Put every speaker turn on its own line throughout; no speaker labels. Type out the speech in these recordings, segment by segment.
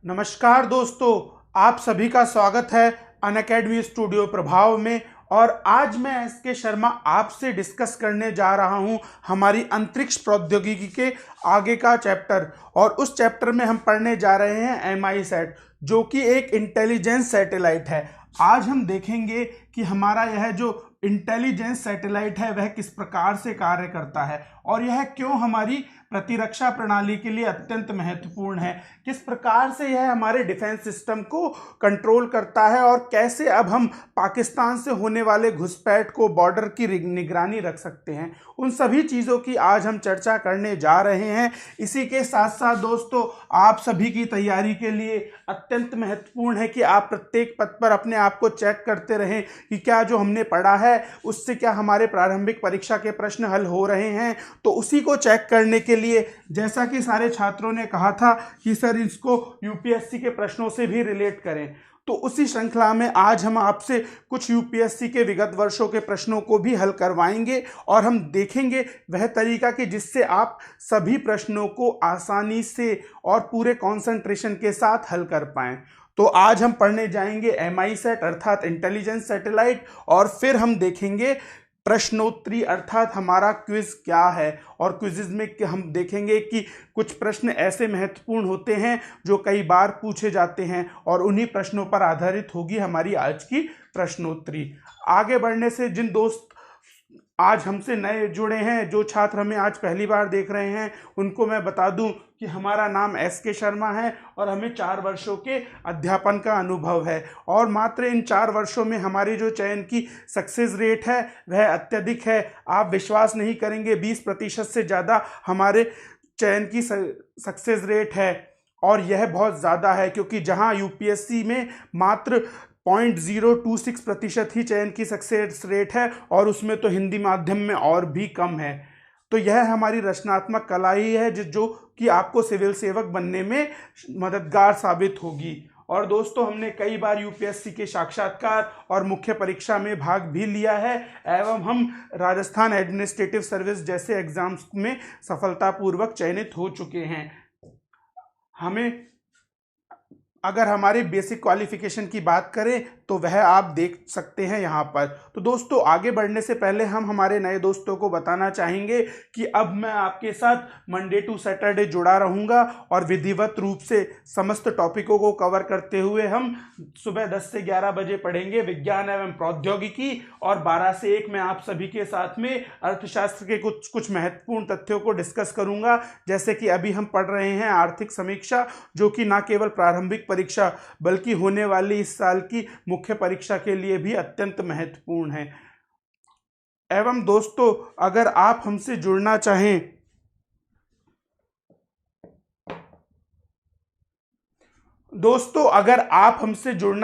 नमस्कार दोस्तों, आप सभी का स्वागत है अनअकैडमी स्टूडियो प्रभाव में। और आज मैं एसके शर्मा आपसे डिस्कस करने जा रहा हूं हमारी अंतरिक्ष प्रौद्योगिकी के आगे का चैप्टर। और उस चैप्टर में हम पढ़ने जा रहे हैं MISAT, जो कि एक इंटेलिजेंस सैटेलाइट है। आज हम देखेंगे कि हमारा यह जो इंटेलिजेंस सैटेलाइट है वह किस प्रकार से कार्य करता है और यह क्यों हमारी प्रतिरक्षा प्रणाली के लिए अत्यंत महत्वपूर्ण है, किस प्रकार से यह हमारे डिफेंस सिस्टम को कंट्रोल करता है और कैसे अब हम पाकिस्तान से होने वाले घुसपैठ को, बॉर्डर की निगरानी रख सकते हैं। उन सभी चीज़ों की आज हम चर्चा करने जा रहे हैं। इसी के साथ साथ दोस्तों, आप सभी की तैयारी के लिए अत्यंत महत्वपूर्ण है कि आप प्रत्येक पद पर अपने आप को चेक करते रहें कि क्या जो हमने पढ़ा है उससे क्या हमारे प्रारंभिक परीक्षा के प्रश्न हल हो रहे हैं। तो उसी को चेक करने के लिए, जैसा कि सारे छात्रों ने कहा था कि सर इसको यूपीएससी के प्रश्नों से भी रिलेट करें, तो उसी श्रृंखला में आज हम आपसे कुछ यूपीएससी के विगत वर्षों के प्रश्नों को भी हल करवाएंगे और हम देखेंगे वह तरीका कि जिससे आप सभी प्रश्नों को आसानी से और पूरे कंसंट्रेशन के साथ हल कर पाएं। तो आज हम पढ़ने जाएंगे MISAT अर्थात इंटेलिजेंस सैटेलाइट, और फिर हम देखेंगे प्रश्नोत्तरी अर्थात हमारा क्विज क्या है। और क्विज़ में हम देखेंगे कि कुछ प्रश्न ऐसे महत्वपूर्ण होते हैं जो कई बार पूछे जाते हैं और उन्हीं प्रश्नों पर आधारित होगी हमारी आज की प्रश्नोत्तरी। आगे बढ़ने से जिन दोस्त आज हमसे नए जुड़े हैं, जो छात्र हमें आज पहली बार देख रहे हैं, उनको मैं बता दूं कि हमारा नाम SK शर्मा है और हमें 4 वर्षों के अध्यापन का अनुभव है। और मात्र इन 4 वर्षों में हमारी जो चयन की सक्सेस रेट है वह अत्यधिक है। आप विश्वास नहीं करेंगे, 20% से ज़्यादा हमारे चयन की सक्सेस रेट है। और यह बहुत ज़्यादा है क्योंकि जहां यूपीएससी में मात्र 0.026% ही चयन की सक्सेस रेट है और उसमें तो हिंदी माध्यम में और भी कम है। तो यह हमारी रचनात्मक कला ही है जो कि आपको सिविल सेवक बनने में मददगार साबित होगी। और दोस्तों, हमने कई बार यूपीएससी के साक्षात्कार और मुख्य परीक्षा में भाग भी लिया है एवं हम राजस्थान एडमिनिस्ट्रेटिव सर्विस जैसे एग्जाम्स में सफलतापूर्वक चयनित हो चुके हैं। हमें अगर हमारे बेसिक क्वालिफिकेशन की बात करें तो वह आप देख सकते हैं यहाँ पर। तो दोस्तों, आगे बढ़ने से पहले हम हमारे नए दोस्तों को बताना चाहेंगे कि अब मैं आपके साथ मंडे टू सैटरडे जुड़ा रहूँगा और विधिवत रूप से समस्त टॉपिकों को कवर करते हुए हम सुबह 10 से 11 बजे पढ़ेंगे विज्ञान एवं प्रौद्योगिकी, और 12 से 1 मैं आप सभी के साथ में अर्थशास्त्र के कुछ महत्वपूर्ण तथ्यों को डिस्कस करूँगा। जैसे कि अभी हम पढ़ रहे हैं आर्थिक समीक्षा, जो कि न केवल प्रारंभिक परीक्षा बल्कि होने वाली इस साल की मुख्य परीक्षा के लिए भी अत्यंत महत्वपूर्ण है। एवं दोस्तों, अगर आप हमसे जुड़ना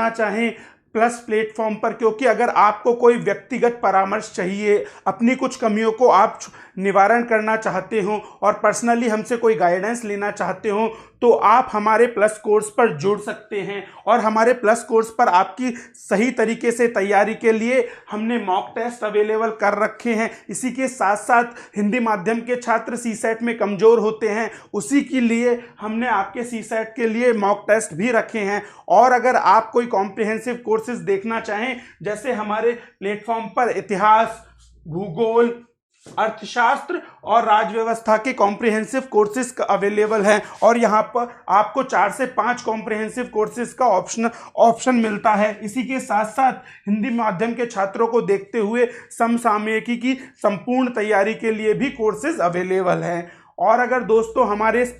चाहें प्लस प्लेटफॉर्म पर, क्योंकि अगर आपको कोई व्यक्तिगत परामर्श चाहिए, अपनी कुछ कमियों को आप निवारण करना चाहते हो और पर्सनली हमसे कोई गाइडेंस लेना चाहते हो, तो आप हमारे प्लस कोर्स पर जुड़ सकते हैं। और हमारे प्लस कोर्स पर आपकी सही तरीके से तैयारी के लिए हमने मॉक टेस्ट अवेलेबल कर रखे हैं। इसी के साथ साथ हिंदी माध्यम के छात्र CSAT में कमज़ोर होते हैं, उसी के लिए हमने आपके CSAT के लिए मॉक टेस्ट भी रखे हैं। और अगर आप कोई कॉम्प्रिहेंसिव कोर्सेज देखना चाहें, जैसे हमारे प्लेटफॉर्म पर इतिहास, भूगोल, अर्थशास्त्र और राजव्यवस्था के कॉम्प्रिहेंसिव कोर्सेज अवेलेबल हैं, और यहाँ पर आपको 4 से 5 कॉम्प्रिहेंसिव कोर्सेज का ऑप्शन मिलता है। इसी के साथ साथ हिंदी माध्यम के छात्रों को देखते हुए समसामयिकी की संपूर्ण तैयारी के लिए भी कोर्सेज अवेलेबल हैं। और अगर दोस्तों हमारे इस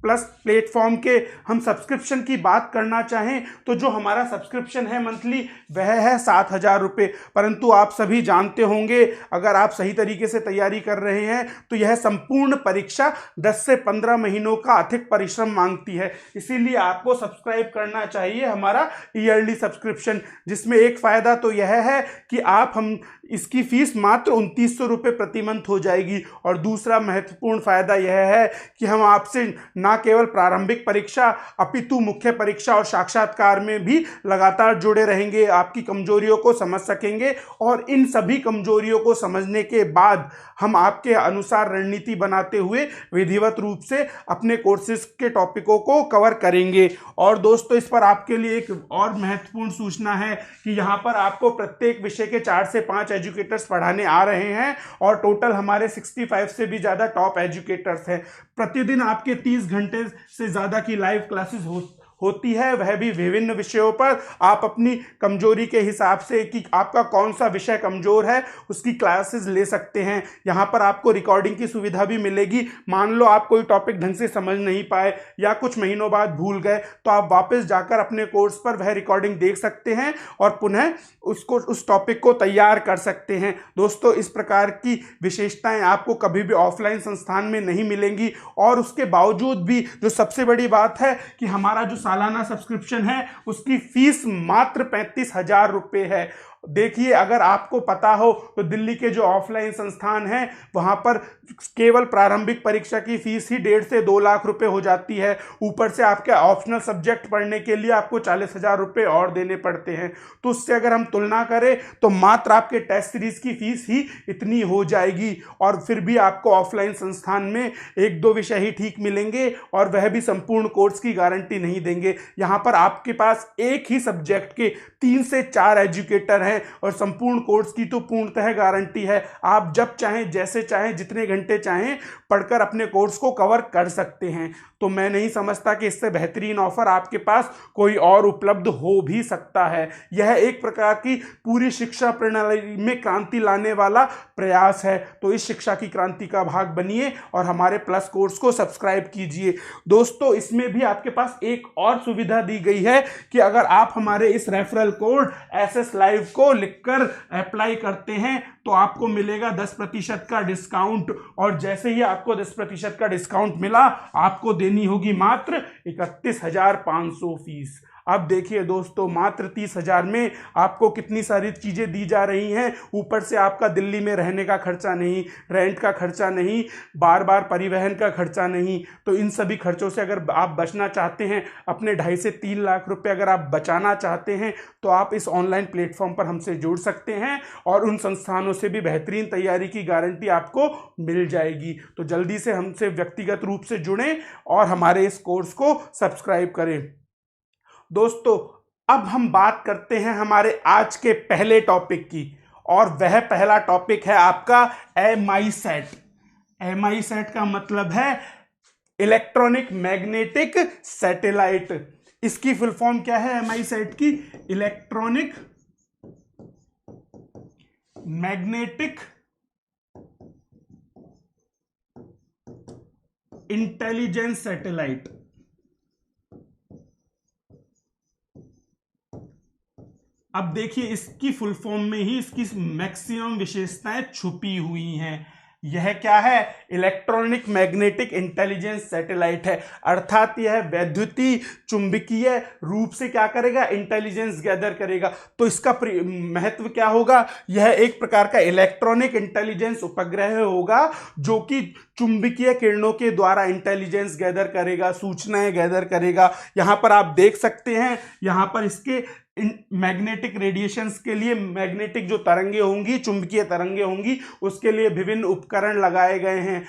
प्लस प्लेटफॉर्म के हम सब्सक्रिप्शन की बात करना चाहें, तो जो हमारा सब्सक्रिप्शन है मंथली वह है 7,000 रुपये। परंतु आप सभी जानते होंगे, अगर आप सही तरीके से तैयारी कर रहे हैं तो यह संपूर्ण परीक्षा 10 से 15 महीनों का अथिक परिश्रम मांगती है। इसीलिए आपको सब्सक्राइब करना चाहिए हमारा ईयरली सब्सक्रिप्शन, जिसमें एक फ़ायदा तो यह है कि इसकी फीस मात्र 2900 रुपये प्रति मंथ हो जाएगी। और दूसरा महत्वपूर्ण फ़ायदा यह है कि हम आपसे ना न केवल प्रारंभिक परीक्षा अपितु मुख्य परीक्षा और साक्षात्कार में भी लगातार जुड़े रहेंगे, आपकी कमजोरियों को समझ सकेंगे और इन सभी कमजोरियों को समझने के बाद हम आपके अनुसार रणनीति बनाते हुए विधिवत रूप से अपने कोर्सेज के टॉपिकों को कवर करेंगे। और दोस्तों, इस पर आपके लिए एक और महत्वपूर्ण सूचना है कि यहाँ पर आपको प्रत्येक विषय के 4 से 5 एजुकेटर्स पढ़ाने आ रहे हैं और टोटल हमारे 65 से भी ज़्यादा टॉप एजुकेटर्स हैं। प्रतिदिन आपके 30 घंटे से ज़्यादा की लाइव क्लासेस होती है, वह भी विभिन्न विषयों पर। आप अपनी कमजोरी के हिसाब से कि आपका कौन सा विषय कमजोर है उसकी क्लासेस ले सकते हैं। यहाँ पर आपको रिकॉर्डिंग की सुविधा भी मिलेगी। मान लो आप कोई टॉपिक ढंग से समझ नहीं पाए या कुछ महीनों बाद भूल गए, तो आप वापस जाकर अपने कोर्स पर वह रिकॉर्डिंग देख सकते हैं और पुनः उस टॉपिक को तैयार कर सकते हैं। दोस्तों, इस प्रकार की विशेषताएं आपको कभी भी ऑफलाइन संस्थान में नहीं मिलेंगी और उसके बावजूद भी जो सबसे बड़ी बात है कि हमारा जो सालाना सब्सक्रिप्शन है उसकी फीस मात्र 35,000 रुपये है। देखिए, अगर आपको पता हो तो दिल्ली के जो ऑफलाइन संस्थान हैं वहाँ पर केवल प्रारंभिक परीक्षा की फीस ही 1.5 से 2 लाख रुपए हो जाती है। ऊपर से आपके ऑप्शनल सब्जेक्ट पढ़ने के लिए आपको 40,000 रुपये और देने पड़ते हैं। तो उससे अगर हम तुलना करें तो मात्र आपके टेस्ट सीरीज की फीस ही इतनी हो जाएगी और फिर भी आपको ऑफलाइन संस्थान में 1-2 विषय ही ठीक मिलेंगे और वह भी संपूर्ण कोर्स की गारंटी नहीं देंगे। यहाँ पर आपके पास एक ही सब्जेक्ट के 3 से 4 एजुकेटर हैं और संपूर्ण कोर्स की तो पूर्णतः गारंटी है। आप जब चाहें, जैसे चाहें, जितने घंटे चाहें पढ़कर अपने कोर्स को कवर कर सकते हैं। तो मैं नहीं समझता कि इससे बेहतरीन ऑफर आपके पास कोई और उपलब्ध हो भी सकता है। यह एक प्रकार की पूरी शिक्षा प्रणाली में क्रांति लाने वाला प्रयास है। तो इस शिक्षा की क्रांति का भाग बनिए और हमारे प्लस कोर्स को सब्सक्राइब कीजिए। दोस्तों, इसमें भी आपके पास एक और सुविधा दी गई है कि अगर आप हमारे इस रेफरल कोड SS लाइव को लिखकर अप्लाई करते हैं तो आपको मिलेगा 10% का डिस्काउंट और जैसे ही आपको 10% का डिस्काउंट मिला आपको देनी होगी मात्र 31,500 फीस। अब देखिए दोस्तों, मात्र 30,000 में आपको कितनी सारी चीज़ें दी जा रही हैं। ऊपर से आपका दिल्ली में रहने का खर्चा नहीं, रेंट का खर्चा नहीं, बार बार परिवहन का खर्चा नहीं। तो इन सभी खर्चों से अगर आप बचना चाहते हैं, अपने 2.5 से 3 लाख रुपए अगर आप बचाना चाहते हैं तो आप इस ऑनलाइन प्लेटफॉर्म पर हमसे जुड़ सकते हैं और उन संस्थानों से भी बेहतरीन तैयारी की गारंटी आपको मिल जाएगी। तो जल्दी से हमसे व्यक्तिगत रूप से जुड़ें और हमारे इस कोर्स को सब्सक्राइब करें। दोस्तों, अब हम बात करते हैं हमारे आज के पहले टॉपिक की और वह पहला टॉपिक है आपका MISAT। MISAT का मतलब है इलेक्ट्रॉनिक मैग्नेटिक सैटेलाइट। इसकी फुल फॉर्म क्या है MISAT की? Electronic magnetic intelligence satellite. अब देखिए, इसकी फुल फॉर्म में ही इसकी मैक्सिमम विशेषताएं छुपी हुई हैं। यह क्या है? इलेक्ट्रॉनिक मैग्नेटिक इंटेलिजेंस सैटेलाइट है, अर्थात यह वैद्युतीय चुंबकीय रूप से क्या करेगा? इंटेलिजेंस गैदर करेगा। तो इसका महत्व क्या होगा? यह एक प्रकार का इलेक्ट्रॉनिक इंटेलिजेंस उपग्रह होगा जो कि चुंबकीय किरणों के द्वारा इंटेलिजेंस गैदर करेगा, सूचनाएं गैदर करेगा। यहां पर आप देख सकते हैं, यहां पर इसके मैग्नेटिक रेडिएशंस के लिए मैग्नेटिक जो तरंगे होंगी, चुंबकीय तरंगे होंगी, उसके लिए विभिन्न उपकरण लगाए गए हैं।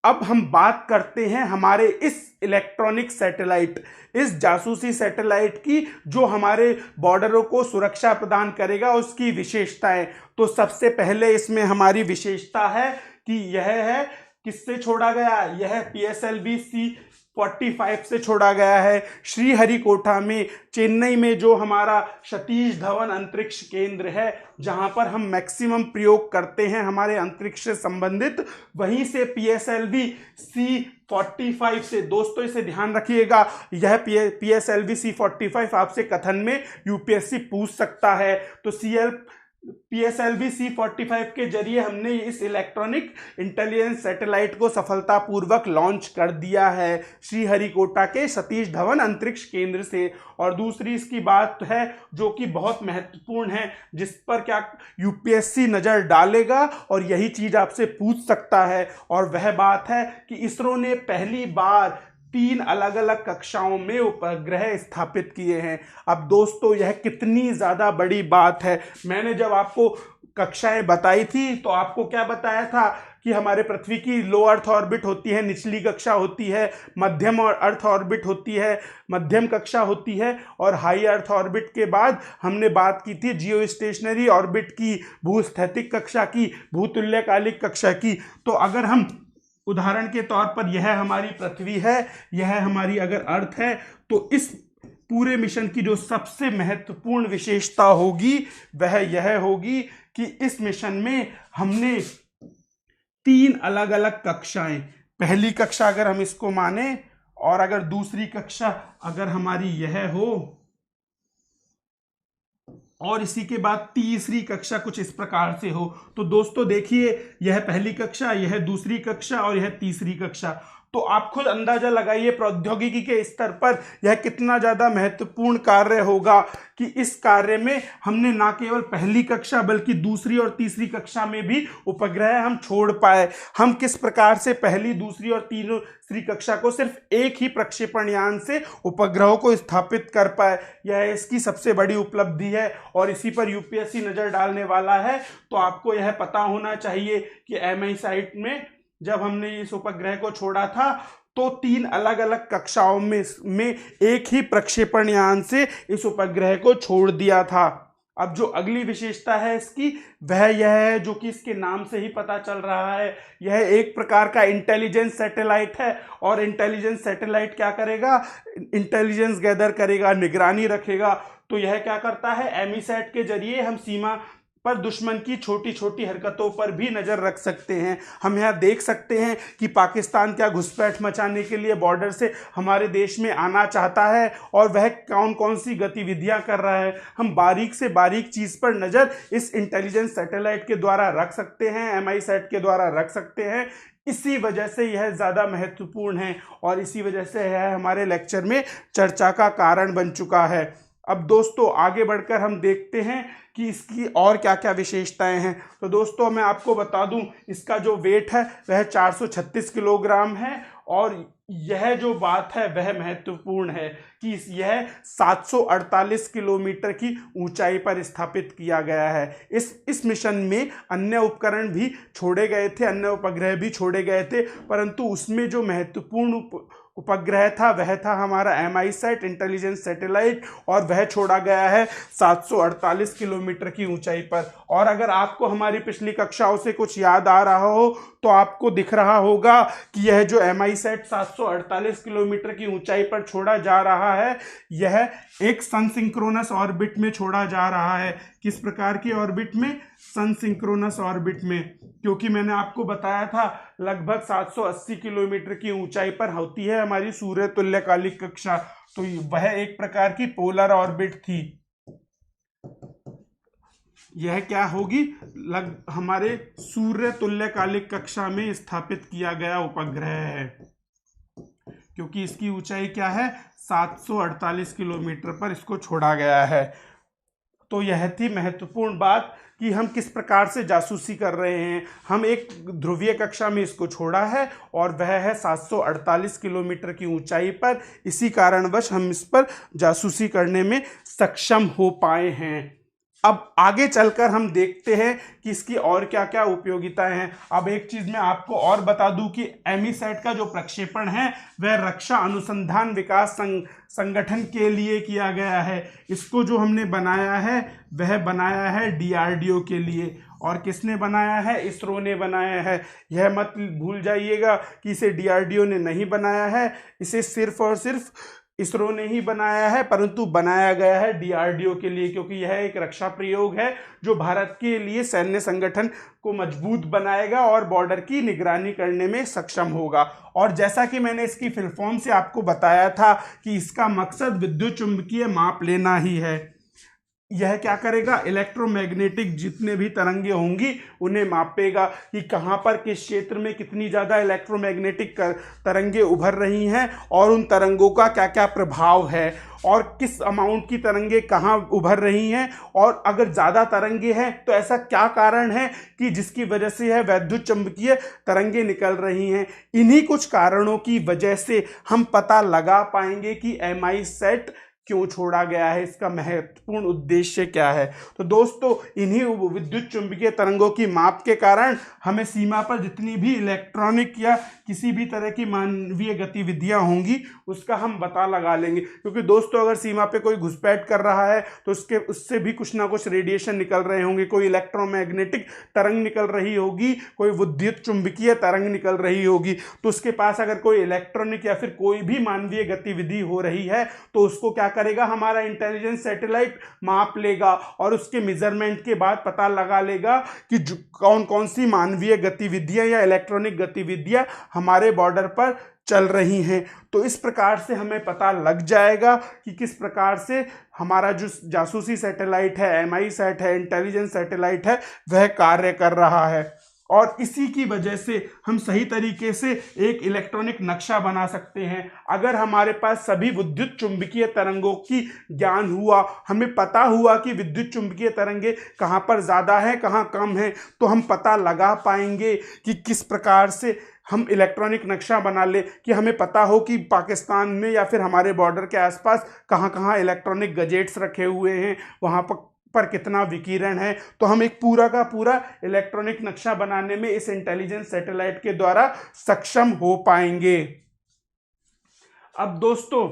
अब हम बात करते हैं हमारे इस इलेक्ट्रॉनिक सैटेलाइट, इस जासूसी सैटेलाइट की जो हमारे बॉर्डरों को सुरक्षा प्रदान करेगा, उसकी विशेषताएं। तो सबसे पहले इसमें हमारी विशेषता है कि यह है किससे छोड़ा गया? यह PSLV C-45 से छोड़ा गया है। श्रीहरिकोटा में, चेन्नई में जो हमारा सतीश धवन अंतरिक्ष केंद्र है, जहां पर हम मैक्सिमम प्रयोग करते हैं हमारे अंतरिक्ष से संबंधित, वहीं से PSLV C-45 से, दोस्तों इसे ध्यान रखिएगा, यह PSLV C-45 आपसे कथन में UPSC पूछ सकता है। तो PSLV C-45 के जरिए हमने इस इलेक्ट्रॉनिक इंटेलिजेंस सैटेलाइट को सफलतापूर्वक लॉन्च कर दिया है श्रीहरिकोटा के सतीश धवन अंतरिक्ष केंद्र से। और दूसरी इसकी बात है जो कि बहुत महत्वपूर्ण है, जिस पर क्या यूपीएससी नज़र डालेगा और यही चीज़ आपसे पूछ सकता है, और वह बात है कि इसरो ने पहली बार 3 अलग अलग कक्षाओं में उपग्रह स्थापित किए हैं। अब दोस्तों यह कितनी ज़्यादा बड़ी बात है। मैंने जब आपको कक्षाएं बताई थी तो आपको क्या बताया था कि हमारे पृथ्वी की लो अर्थ ऑर्बिट होती है, निचली कक्षा होती है, मध्यम और अर्थ ऑर्बिट होती है, मध्यम कक्षा होती है, और हाई अर्थ ऑर्बिट के बाद हमने बात की थी जियो स्टेशनरी ऑर्बिट की, भूस्थैतिक कक्षा की, भूतुल्यकालिक कक्षा की। तो अगर हम उदाहरण के तौर पर यह हमारी पृथ्वी है, यह हमारी अगर अर्थ है, तो इस पूरे मिशन की जो सबसे महत्वपूर्ण विशेषता होगी वह यह होगी कि इस मिशन में हमने 3 अलग अलग कक्षाएं, पहली कक्षा अगर हम इसको माने, और अगर दूसरी कक्षा अगर हमारी यह हो, और इसी के बाद तीसरी कक्षा कुछ इस प्रकार से हो। तो दोस्तों देखिए, यह पहली कक्षा, यह दूसरी कक्षा और यह तीसरी कक्षा। तो आप खुद अंदाजा लगाइए प्रौद्योगिकी के स्तर पर यह कितना ज़्यादा महत्वपूर्ण कार्य होगा कि इस कार्य में हमने ना केवल पहली कक्षा बल्कि दूसरी और तीसरी कक्षा में भी उपग्रह हम छोड़ पाए। हम किस प्रकार से पहली, दूसरी और तीसरी कक्षा को सिर्फ एक ही प्रक्षेपण यान से उपग्रहों को स्थापित कर पाए, यह इसकी सबसे बड़ी उपलब्धि है और इसी पर यूपीएससी नज़र डालने वाला है। तो आपको यह पता होना चाहिए कि एमआईसैट में जब हमने इस उपग्रह को छोड़ा था तो 3 अलग अलग कक्षाओं में एक ही प्रक्षेपण यान से इस उपग्रह को छोड़ दिया था। अब जो अगली विशेषता है इसकी वह यह है, जो कि इसके नाम से ही पता चल रहा है, यह एक प्रकार का इंटेलिजेंस सैटेलाइट है। और इंटेलिजेंस सैटेलाइट क्या करेगा? इंटेलिजेंस गैदर करेगा, निगरानी रखेगा। तो यह क्या करता है? एमीसैट के जरिए हम सीमा पर दुश्मन की छोटी छोटी हरकतों पर भी नज़र रख सकते हैं। हम यहाँ देख सकते हैं कि पाकिस्तान क्या घुसपैठ मचाने के लिए बॉर्डर से हमारे देश में आना चाहता है और वह कौन कौन सी गतिविधियाँ कर रहा है। हम बारीक से बारीक चीज़ पर नज़र इस इंटेलिजेंस सैटेलाइट के द्वारा रख सकते हैं, एमआईसैट के द्वारा रख सकते हैं। इसी वजह से यह ज़्यादा महत्वपूर्ण है और इसी वजह से यह हमारे लेक्चर में चर्चा का कारण बन चुका है। अब दोस्तों आगे बढ़कर हम देखते हैं कि इसकी और क्या क्या विशेषताएं हैं। तो दोस्तों मैं आपको बता दूं, इसका जो वेट है वह 436 किलोग्राम है और यह जो बात है वह महत्वपूर्ण है कि यह 748 किलोमीटर की ऊंचाई पर स्थापित किया गया है। इस मिशन में अन्य उपकरण भी छोड़े गए थे, अन्य उपग्रह भी छोड़े गए थे, परंतु उसमें जो महत्वपूर्ण उपग्रह था वह था हमारा एमआईसैट इंटेलिजेंस सैटेलाइट और वह छोड़ा गया है 748 किलोमीटर की ऊंचाई पर। और अगर आपको हमारी पिछली कक्षाओं से कुछ याद आ रहा हो तो आपको दिख रहा होगा कि यह जो एमआईसैट 748 किलोमीटर की ऊंचाई पर छोड़ा जा रहा है यह एक सन सिंक्रोनस ऑर्बिट में छोड़ा जा रहा है। किस प्रकार की ऑर्बिट में? सन सिंक्रोनस ऑर्बिट में, क्योंकि मैंने आपको बताया था लगभग 780 किलोमीटर की ऊंचाई पर होती है हमारी सूर्य तुल्यकालिक कक्षा, तो वह एक प्रकार की पोलर ऑर्बिट थी। यह क्या होगी? हमारे सूर्य तुल्यकालिक कक्षा में स्थापित किया गया उपग्रह है, क्योंकि इसकी ऊंचाई क्या है? 748 किलोमीटर पर इसको छोड़ा गया है। तो यह थी महत्वपूर्ण बात कि हम किस प्रकार से जासूसी कर रहे हैं। हम एक ध्रुवीय कक्षा में इसको छोड़ा है और वह है 748 किलोमीटर की ऊंचाई पर। इसी कारणवश हम इस पर जासूसी करने में सक्षम हो पाए हैं। अब आगे चलकर हम देखते हैं कि इसकी और क्या क्या उपयोगिताएं हैं। अब एक चीज़ मैं आपको और बता दूं कि एमीसैट का जो प्रक्षेपण है वह रक्षा अनुसंधान विकास संगठन के लिए किया गया है। इसको जो हमने बनाया है वह बनाया है डीआरडीओ के लिए। और किसने बनाया है? इसरो ने बनाया है। यह मत भूल जाइएगा कि इसे डीआरडीओ ने नहीं बनाया है, इसे सिर्फ और सिर्फ इसरो ने ही बनाया है, परंतु बनाया गया है डीआरडीओ के लिए, क्योंकि यह एक रक्षा प्रयोग है जो भारत के लिए सैन्य संगठन को मजबूत बनाएगा और बॉर्डर की निगरानी करने में सक्षम होगा। और जैसा कि मैंने इसकी फुल फॉर्म से आपको बताया था कि इसका मकसद विद्युत चुंबकीय माप लेना ही है। यह क्या करेगा, इलेक्ट्रोमैग्नेटिक जितने भी तरंगे होंगी उन्हें मापेगा कि कहाँ पर किस क्षेत्र में कितनी ज़्यादा इलेक्ट्रोमैग्नेटिक तरंगे उभर रही हैं और उन तरंगों का क्या क्या प्रभाव है और किस अमाउंट की तरंगे कहाँ उभर रही हैं, और अगर ज़्यादा तरंगे हैं तो ऐसा क्या कारण है कि जिसकी वजह से यह वैद्युत चुंबकीय तरंगे निकल रही हैं। इन्हीं कुछ कारणों की वजह से हम पता लगा पाएंगे कि एमआई सेट क्यों छोड़ा गया है, इसका महत्वपूर्ण उद्देश्य क्या है। तो दोस्तों, इन्हीं विद्युत चुंबकीय तरंगों की माप के कारण हमें सीमा पर जितनी भी इलेक्ट्रॉनिक या किसी भी तरह की मानवीय गतिविधियां होंगी उसका हम पता लगा लेंगे, क्योंकि दोस्तों अगर सीमा पे कोई घुसपैठ कर रहा है तो उससे भी कुछ ना कुछ रेडिएशन निकल रहे होंगे, कोई इलेक्ट्रोमैग्नेटिक तरंग निकल रही होगी, कोई विद्युत चुंबकीय तरंग निकल रही होगी। तो उसके पास अगर कोई इलेक्ट्रॉनिक या फिर कोई भी मानवीय गतिविधि हो रही है तो उसको क्या करेगा, हमारा इंटेलिजेंस सैटेलाइट माप लेगा और उसके मेजरमेंट के बाद पता लगा लेगा कि कौन कौन सी मानवीय गतिविधियां या इलेक्ट्रॉनिक गतिविधियां हमारे बॉर्डर पर चल रही हैं। तो इस प्रकार से हमें पता लग जाएगा कि किस प्रकार से हमारा जो जासूसी सैटेलाइट है, एमआई सेट है, इंटेलिजेंस सैटेलाइट है, वह कार्य कर रहा है। और इसी की वजह से हम सही तरीके से एक इलेक्ट्रॉनिक नक्शा बना सकते हैं। अगर हमारे पास सभी विद्युत चुंबकीय तरंगों की ज्ञान हुआ, हमें पता हुआ कि विद्युत चुंबकीय तरंगे कहाँ पर ज़्यादा है कहाँ कम है, तो हम पता लगा पाएंगे कि किस प्रकार से हम इलेक्ट्रॉनिक नक्शा बना ले, कि हमें पता हो कि पाकिस्तान में या फिर हमारे बॉर्डर के आसपास कहाँ कहाँ इलेक्ट्रॉनिक गजेट्स रखे हुए हैं, वहाँ पर कितना विकिरण है। तो हम एक पूरा का पूरा इलेक्ट्रॉनिक नक्शा बनाने में इस इंटेलिजेंस सैटेलाइट के द्वारा सक्षम हो पाएंगे। अब दोस्तों,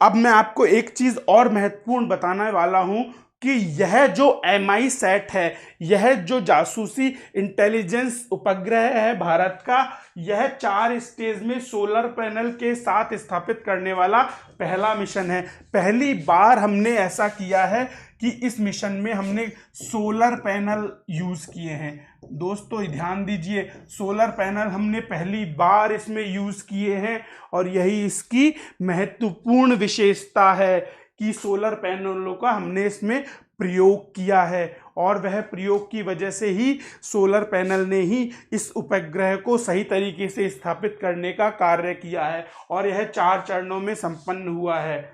अब मैं आपको एक चीज और महत्वपूर्ण बताने वाला हूं कि यह जो एमआई सेट है, यह जो जासूसी इंटेलिजेंस उपग्रह है भारत का, यह 4 स्टेज में सोलर पैनल के साथ स्थापित करने वाला पहला मिशन है। पहली बार हमने ऐसा किया है कि इस मिशन में हमने सोलर पैनल यूज किए हैं। दोस्तों ध्यान दीजिए, सोलर पैनल हमने पहली बार इसमें यूज किए हैं और यही इसकी महत्वपूर्ण विशेषता है कि सोलर पैनलों का हमने इसमें प्रयोग किया है और वह प्रयोग की वजह से ही सोलर पैनल ने ही इस उपग्रह को सही तरीके से स्थापित करने का कार्य किया है और यह 4 चरणों में संपन्न हुआ है।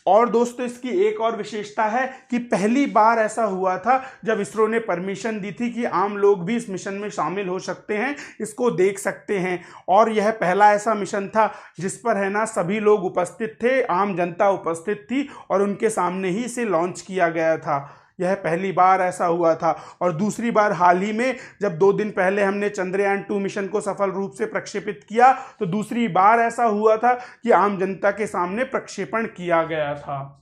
और दोस्तों, इसकी एक और विशेषता है कि पहली बार ऐसा हुआ था जब इसरो ने परमिशन दी थी कि आम लोग भी इस मिशन में शामिल हो सकते हैं, इसको देख सकते हैं। और यह पहला ऐसा मिशन था जिस पर है ना सभी लोग उपस्थित थे, आम जनता उपस्थित थी और उनके सामने ही इसे लॉन्च किया गया था। यह पहली बार ऐसा हुआ था। और दूसरी बार हाल ही में जब 2 दिन पहले हमने चंद्रयान 2 मिशन को सफल रूप से प्रक्षेपित किया, तो दूसरी बार ऐसा हुआ था कि आम जनता के सामने प्रक्षेपण किया गया था।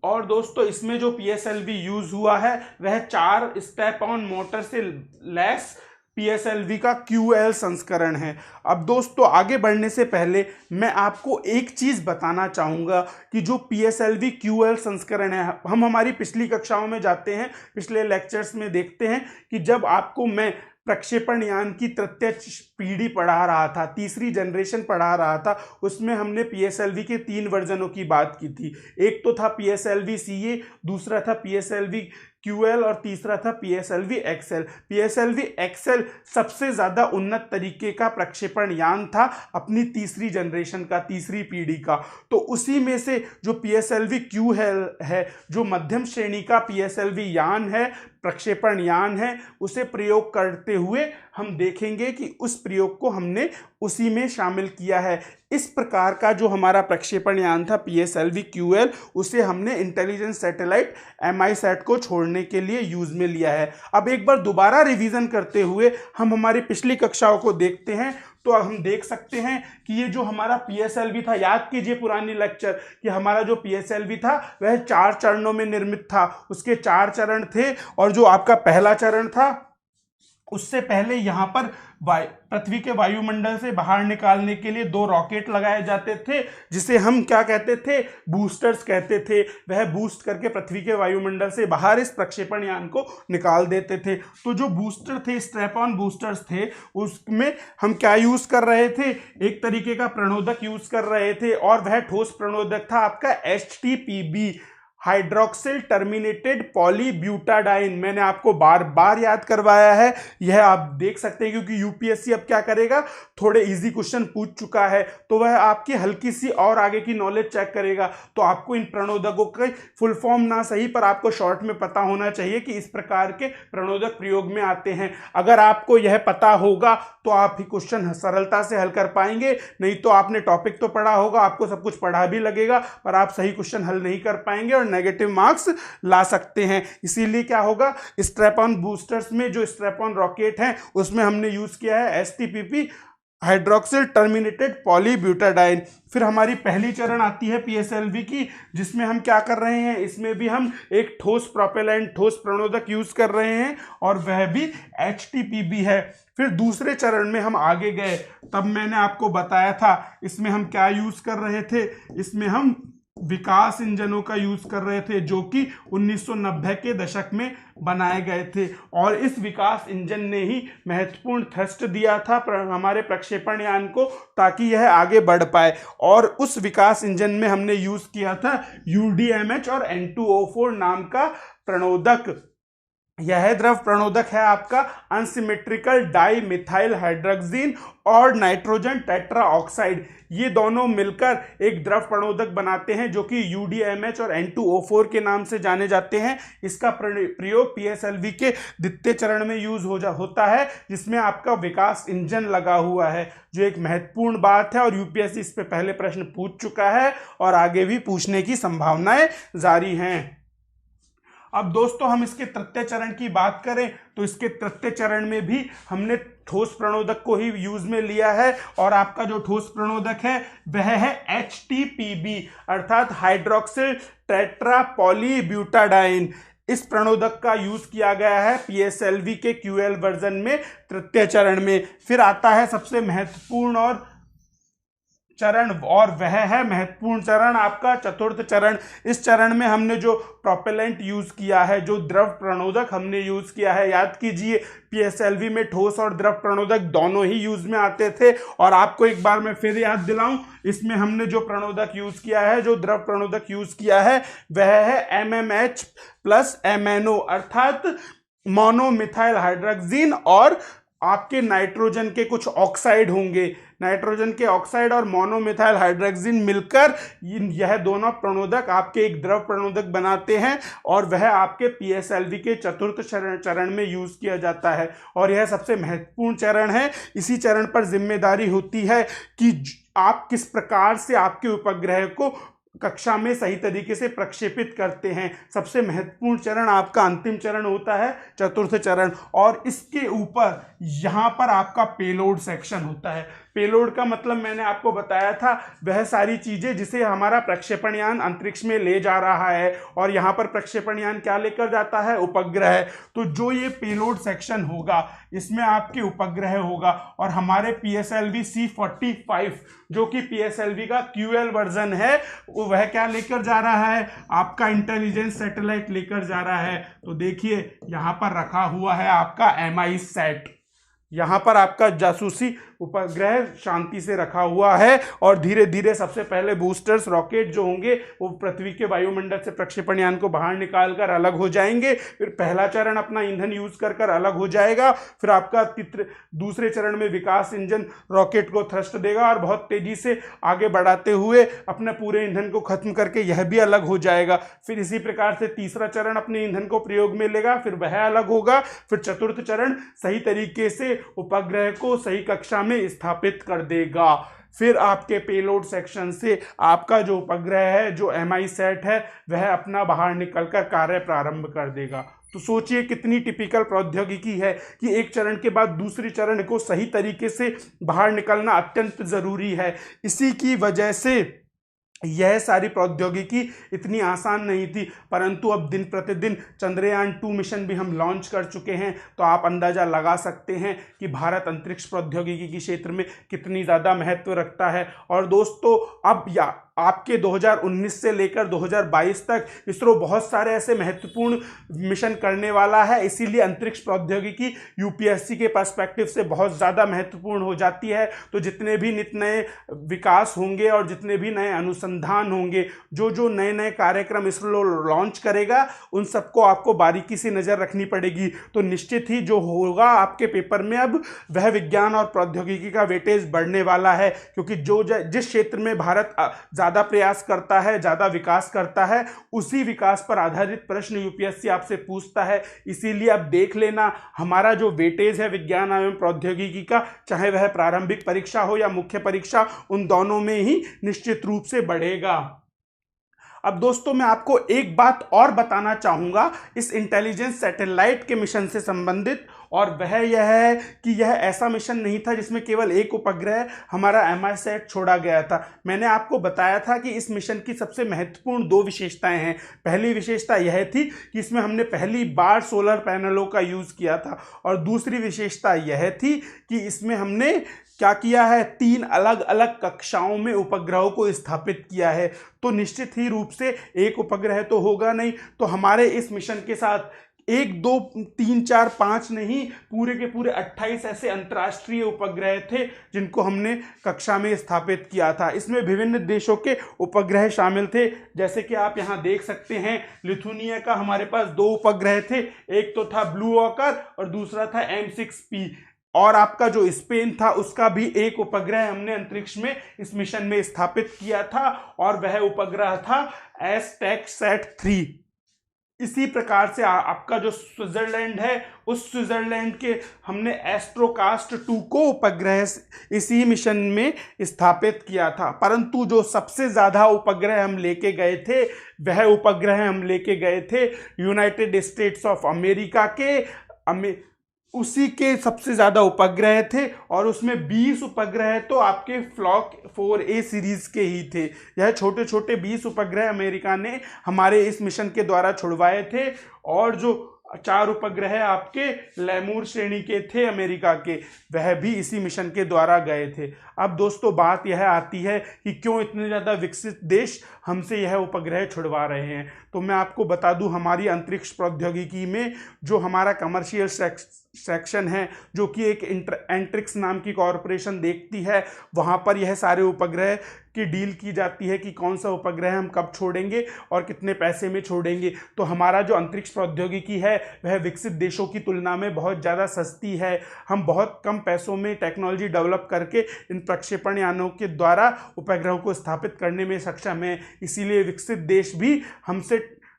और दोस्तों, इसमें जो पीएसएलवी यूज हुआ है वह 4 स्टेप ऑन मोटर से लैस पीएसएलवी का QL संस्करण है। अब दोस्तों, आगे बढ़ने से पहले मैं आपको एक चीज़ बताना चाहूँगा कि जो पीएसएलवी QL संस्करण है, हम हमारी पिछली कक्षाओं में जाते हैं, पिछले लेक्चर्स में देखते हैं कि जब आपको मैं प्रक्षेपण यान की तृतीय पीढ़ी पढ़ा रहा था, तीसरी जनरेशन पढ़ा रहा था, उसमें हमने पीएसएलवी के 3 वर्जनों की बात की थी। एक तो था पीएसएलवी CA, दूसरा था पीएसएलवी QL और तीसरा था पीएसएलवी XL। पीएसएलवी XL सबसे ज़्यादा उन्नत तरीके का प्रक्षेपण यान था अपनी तीसरी जनरेशन का, तीसरी पीढ़ी का। तो उसी में से जो पीएसएलवी QL है, जो मध्यम श्रेणी का पीएसएलवी यान है, प्रक्षेपण यान है, उसे प्रयोग करते हुए हम देखेंगे कि उस प्रयोग को हमने उसी में शामिल किया है। इस प्रकार का जो हमारा प्रक्षेपण यान था पीएसएलवी QL, उसे हमने इंटेलिजेंस सैटेलाइट एमआई सेट को छोड़ने के लिए यूज में लिया है। अब एक बार दोबारा रिवीजन करते हुए हम हमारी पिछली कक्षाओं को देखते हैं, तो हम देख सकते हैं कि ये जो हमारा पीएसएलवी था, याद कीजिए पुरानी लेक्चर कि हमारा जो पीएसएलवी था वह 4 चरणों में निर्मित था। उसके 4 चरण थे और जो आपका पहला चरण था उससे पहले यहाँ पर पृथ्वी के वायुमंडल से बाहर निकालने के लिए 2 रॉकेट लगाए जाते थे, जिसे हम क्या कहते थे, बूस्टर्स कहते थे। वह बूस्ट करके पृथ्वी के वायुमंडल से बाहर इस प्रक्षेपण यान को निकाल देते थे। तो जो बूस्टर थे, स्ट्रैप ऑन बूस्टर्स थे, उसमें हम क्या यूज कर रहे थे, एक तरीके का प्रणोदक यूज कर रहे थे, और वह ठोस प्रणोदक था आपका HTPB, हाइड्रोक्सिल टर्मिनेटेड पॉलीब्यूटाडाइन। मैंने आपको बार बार याद करवाया है, यह आप देख सकते हैं, क्योंकि यूपीएससी अब क्या करेगा, थोड़े इजी क्वेश्चन पूछ चुका है, तो वह आपकी हल्की सी और आगे की नॉलेज चेक करेगा। तो आपको इन प्रणोदकों के फुल फॉर्म ना सही पर आपको शॉर्ट में पता होना चाहिए कि इस प्रकार के प्रणोदक प्रयोग में आते हैं। अगर आपको यह पता होगा तो आप ही क्वेश्चन सरलता से हल कर पाएंगे, नहीं तो आपने टॉपिक तो पढ़ा होगा, आपको सब कुछ पढ़ा भी लगेगा, पर आप सही क्वेश्चन हल नहीं कर पाएंगे और नेगेटिव मार्क्स ला सकते हैं। इसीलिए क्या होगा, स्ट्रैप ऑन बूस्टर्स में जो स्ट्रैप ऑन रॉकेट हैं उसमें हमने यूज किया है HTPB, हाइड्रोक्सिल टर्मिनेटेड पॉलीब्यूटाडाइन। फिर हमारी पहली चरण आती है PSLV की, जिसमें हम क्या कर रहे हैं, इसमें भी हम एक ठोस प्रोपेलेंट, ठोस प्रणोदक यूज कर रहे हैं, और वह भी HTPB है। फिर दूसरे चरण में हम आगे गए, तब मैंने आपको बताया था इसमें हम क्या यूज कर रहे थे, इसमें हम विकास इंजनों का यूज कर रहे थे, जो कि 1990 के दशक में बनाए गए थे, और इस विकास इंजन ने ही महत्वपूर्ण थ्रस्ट दिया था हमारे प्रक्षेपण यान को, ताकि यह आगे बढ़ पाए। और उस विकास इंजन में हमने यूज किया था UDMH और N2O4 नाम का प्रणोदक। यह द्रव प्रणोदक है आपका अनसिमेट्रिकल डाई मिथाइल हाइड्रोक्सिन और नाइट्रोजन टेट्रा ऑक्साइड। ये दोनों मिलकर एक द्रव प्रणोदक बनाते हैं, जो कि UDMH और N2O4 के नाम से जाने जाते हैं। इसका प्रयोग PSLV के द्वितीय चरण में यूज होता है, जिसमें आपका विकास इंजन लगा हुआ है, जो एक महत्वपूर्ण बात है, और यूपीएससी इस पे पहले प्रश्न पूछ चुका है और आगे भी पूछने की संभावनाएं जारी हैं। अब दोस्तों हम इसके तृतीय चरण की बात करें तो इसके तृतीय चरण में भी हमने ठोस प्रणोदक को ही यूज में लिया है, और आपका जो ठोस प्रणोदक है वह है HTPB, अर्थात हाइड्रोक्सिल टेट्रा पॉलीब्यूटाडाइन। इस प्रणोदक का यूज किया गया है PSLV के QL वर्जन में तृतीय चरण में। फिर आता है सबसे महत्वपूर्ण और चरण, और वह है महत्वपूर्ण चरण आपका चतुर्थ चरण। इस चरण में हमने जो प्रोपेलेंट यूज किया है, जो द्रव प्रणोदक हमने यूज किया है, याद कीजिए PSLV में ठोस और द्रव प्रणोदक दोनों ही यूज में आते थे, और आपको एक बार मैं फिर याद दिलाऊं, इसमें हमने जो प्रणोदक यूज किया है, जो द्रव प्रणोदक यूज किया है, वह है MMH प्लस MNO, अर्थात मोनोमिथाइल हाइड्रोक्सिन, और आपके नाइट्रोजन के कुछ ऑक्साइड होंगे, नाइट्रोजन के ऑक्साइड और मोनोमिथाइल हाइड्रोक्सिन मिलकर यह दोनों प्रणोदक आपके एक द्रव प्रणोदक बनाते हैं, और वह आपके PSLV के चतुर्थ चरण में यूज किया जाता है, और यह सबसे महत्वपूर्ण चरण है। इसी चरण पर जिम्मेदारी होती है कि आप किस प्रकार से आपके उपग्रह को कक्षा में सही तरीके से प्रक्षेपित करते हैं। सबसे महत्वपूर्ण चरण आपका अंतिम चरण होता है चतुर्थ चरण, और इसके ऊपर यहाँ पर आपका पेलोड सेक्शन होता है। पेलोड का मतलब मैंने आपको बताया था, वह सारी चीजें जिसे हमारा प्रक्षेपण यान अंतरिक्ष में ले जा रहा है, और यहाँ पर प्रक्षेपण यान क्या लेकर जाता है, उपग्रह। तो जो ये पेलोड सेक्शन होगा, इसमें आपके उपग्रह होगा, और हमारे PSLV C45 जो कि PSLV का QL वर्जन है, वह क्या लेकर जा रहा है, आपका इंटेलिजेंस सैटेलाइट लेकर जा रहा है। तो देखिए यहाँ पर रखा हुआ है आपका MISAT, यहाँ पर आपका जासूसी उपग्रह शांति से रखा हुआ है, और धीरे धीरे सबसे पहले बूस्टर्स रॉकेट जो होंगे वो पृथ्वी के वायुमंडल से प्रक्षेपण यान को बाहर निकालकर अलग हो जाएंगे। फिर पहला चरण अपना ईंधन यूज कर अलग हो जाएगा। फिर आपका दूसरे चरण में विकास इंजन रॉकेट को थ्रस्ट देगा और बहुत तेजी से आगे बढ़ाते हुए अपने पूरे ईंधन को खत्म करके यह भी अलग हो जाएगा। फिर इसी प्रकार से तीसरा चरण अपने ईंधन को प्रयोग में लेगा, फिर वह अलग होगा। फिर चतुर्थ चरण सही तरीके से उपग्रह को सही कक्षा में स्थापित कर देगा। फिर आपके पेलोड सेक्शन से आपका जो उपग्रह है, जो MISAT है, वह अपना बाहर निकलकर कार्य प्रारंभ कर देगा। तो सोचिए कितनी टिपिकल प्रौद्योगिकी है कि एक चरण के बाद दूसरी चरण को सही तरीके से बाहर निकलना अत्यंत जरूरी है। इसी की वजह से यह सारी प्रौद्योगिकी इतनी आसान नहीं थी, परंतु अब दिन प्रतिदिन चंद्रयान 2 मिशन भी हम लॉन्च कर चुके हैं। तो आप अंदाज़ा लगा सकते हैं कि भारत अंतरिक्ष प्रौद्योगिकी के क्षेत्र में कितनी ज़्यादा महत्व रखता है। और दोस्तों, अब या आपके 2019 से लेकर 2022 तक इसरो बहुत सारे ऐसे महत्वपूर्ण मिशन करने वाला है, इसीलिए अंतरिक्ष प्रौद्योगिकी यूपीएससी के पर्सपेक्टिव से बहुत ज़्यादा महत्वपूर्ण हो जाती है। तो जितने भी नित नए विकास होंगे और जितने भी नए अनुसंधान होंगे, जो नए नए कार्यक्रम इसरो लॉन्च करेगा, उन सबको आपको बारीकी से नज़र रखनी पड़ेगी। तो निश्चित ही जो होगा आपके पेपर में अब वह विज्ञान और प्रौद्योगिकी का वेटेज बढ़ने वाला है, क्योंकि जिस क्षेत्र में भारत ज़्यादा प्रयास करता है, ज़्यादा विकास करता है, उसी विकास पर आधारित प्रश्न यूपीएससी आपसे पूछता है। इसीलिए अब देख लेना, हमारा जो वेटेज है विज्ञान एवं प्रौद्योगिकी का, चाहे वह प्रारंभिक परीक्षा हो या मुख्य परीक्षा, उन दोनों में ही निश्चित रूप से बढ़ेगा। अब दोस्तों, मैं आपको एक बात और बताना चाहूँगा इस इंटेलिजेंस सैटेलाइट के मिशन से संबंधित, और वह यह है कि यह ऐसा मिशन नहीं था जिसमें केवल एक उपग्रह हमारा MISAT छोड़ा गया था। मैंने आपको बताया था कि इस मिशन की सबसे महत्वपूर्ण 2 विशेषताएं हैं। पहली विशेषता यह थी कि इसमें हमने पहली बार सोलर पैनलों का यूज़ किया था, और दूसरी विशेषता यह थी कि इसमें हमने क्या किया है, 3 अलग अलग कक्षाओं में उपग्रहों को स्थापित किया है। तो निश्चित ही रूप से एक उपग्रह तो होगा नहीं, तो हमारे इस मिशन के साथ 1 2 3 4 5 नहीं, पूरे के पूरे 28 ऐसे अंतर्राष्ट्रीय उपग्रह थे जिनको हमने कक्षा में स्थापित किया था। इसमें विभिन्न देशों के उपग्रह शामिल थे, जैसे कि आप यहाँ देख सकते हैं। लिथुनिया का हमारे पास 2 उपग्रह थे, एक तो था ब्लू वॉकर और दूसरा था M6P। और आपका जो स्पेन था उसका भी एक उपग्रह हमने अंतरिक्ष में इस मिशन में स्थापित किया था, और वह उपग्रह था STECSAT-3। इसी प्रकार से आपका जो स्विट्जरलैंड है, उस स्विट्जरलैंड के हमने एस्ट्रोकास्ट 2 को उपग्रह इसी मिशन में स्थापित किया था। परंतु जो सबसे ज़्यादा उपग्रह हम लेके गए थे, वह उपग्रह हम लेके गए थे यूनाइटेड स्टेट्स ऑफ अमेरिका के, उसी के सबसे ज़्यादा उपग्रह थे, और उसमें 20 उपग्रह तो आपके फ्लॉक 4A सीरीज़ के ही थे। यह छोटे छोटे 20 उपग्रह अमेरिका ने हमारे इस मिशन के द्वारा छुड़वाए थे, और जो 4 उपग्रह आपके लेमूर श्रेणी के थे अमेरिका के, वह भी इसी मिशन के द्वारा गए थे। अब दोस्तों, बात यह आती है कि क्यों इतने ज़्यादा विकसित देश हमसे यह उपग्रह छुड़वा रहे हैं। तो मैं आपको बता दूं, हमारी अंतरिक्ष प्रौद्योगिकी में जो हमारा कमर्शियल सेक्शन है, जो कि एक एंट्रिक्स नाम की कॉरपोरेशन देखती है, वहाँ पर यह सारे उपग्रह की डील की जाती है कि कौन सा उपग्रह हम कब छोड़ेंगे और कितने पैसे में छोड़ेंगे। तो हमारा जो अंतरिक्ष प्रौद्योगिकी है वह विकसित देशों की तुलना में बहुत ज़्यादा सस्ती है। हम बहुत कम पैसों में टेक्नोलॉजी डेवलप करके इन प्रक्षेपण यानों के द्वारा उपग्रहों को स्थापित करने में सक्षम है। इसीलिए विकसित देश भी हमसे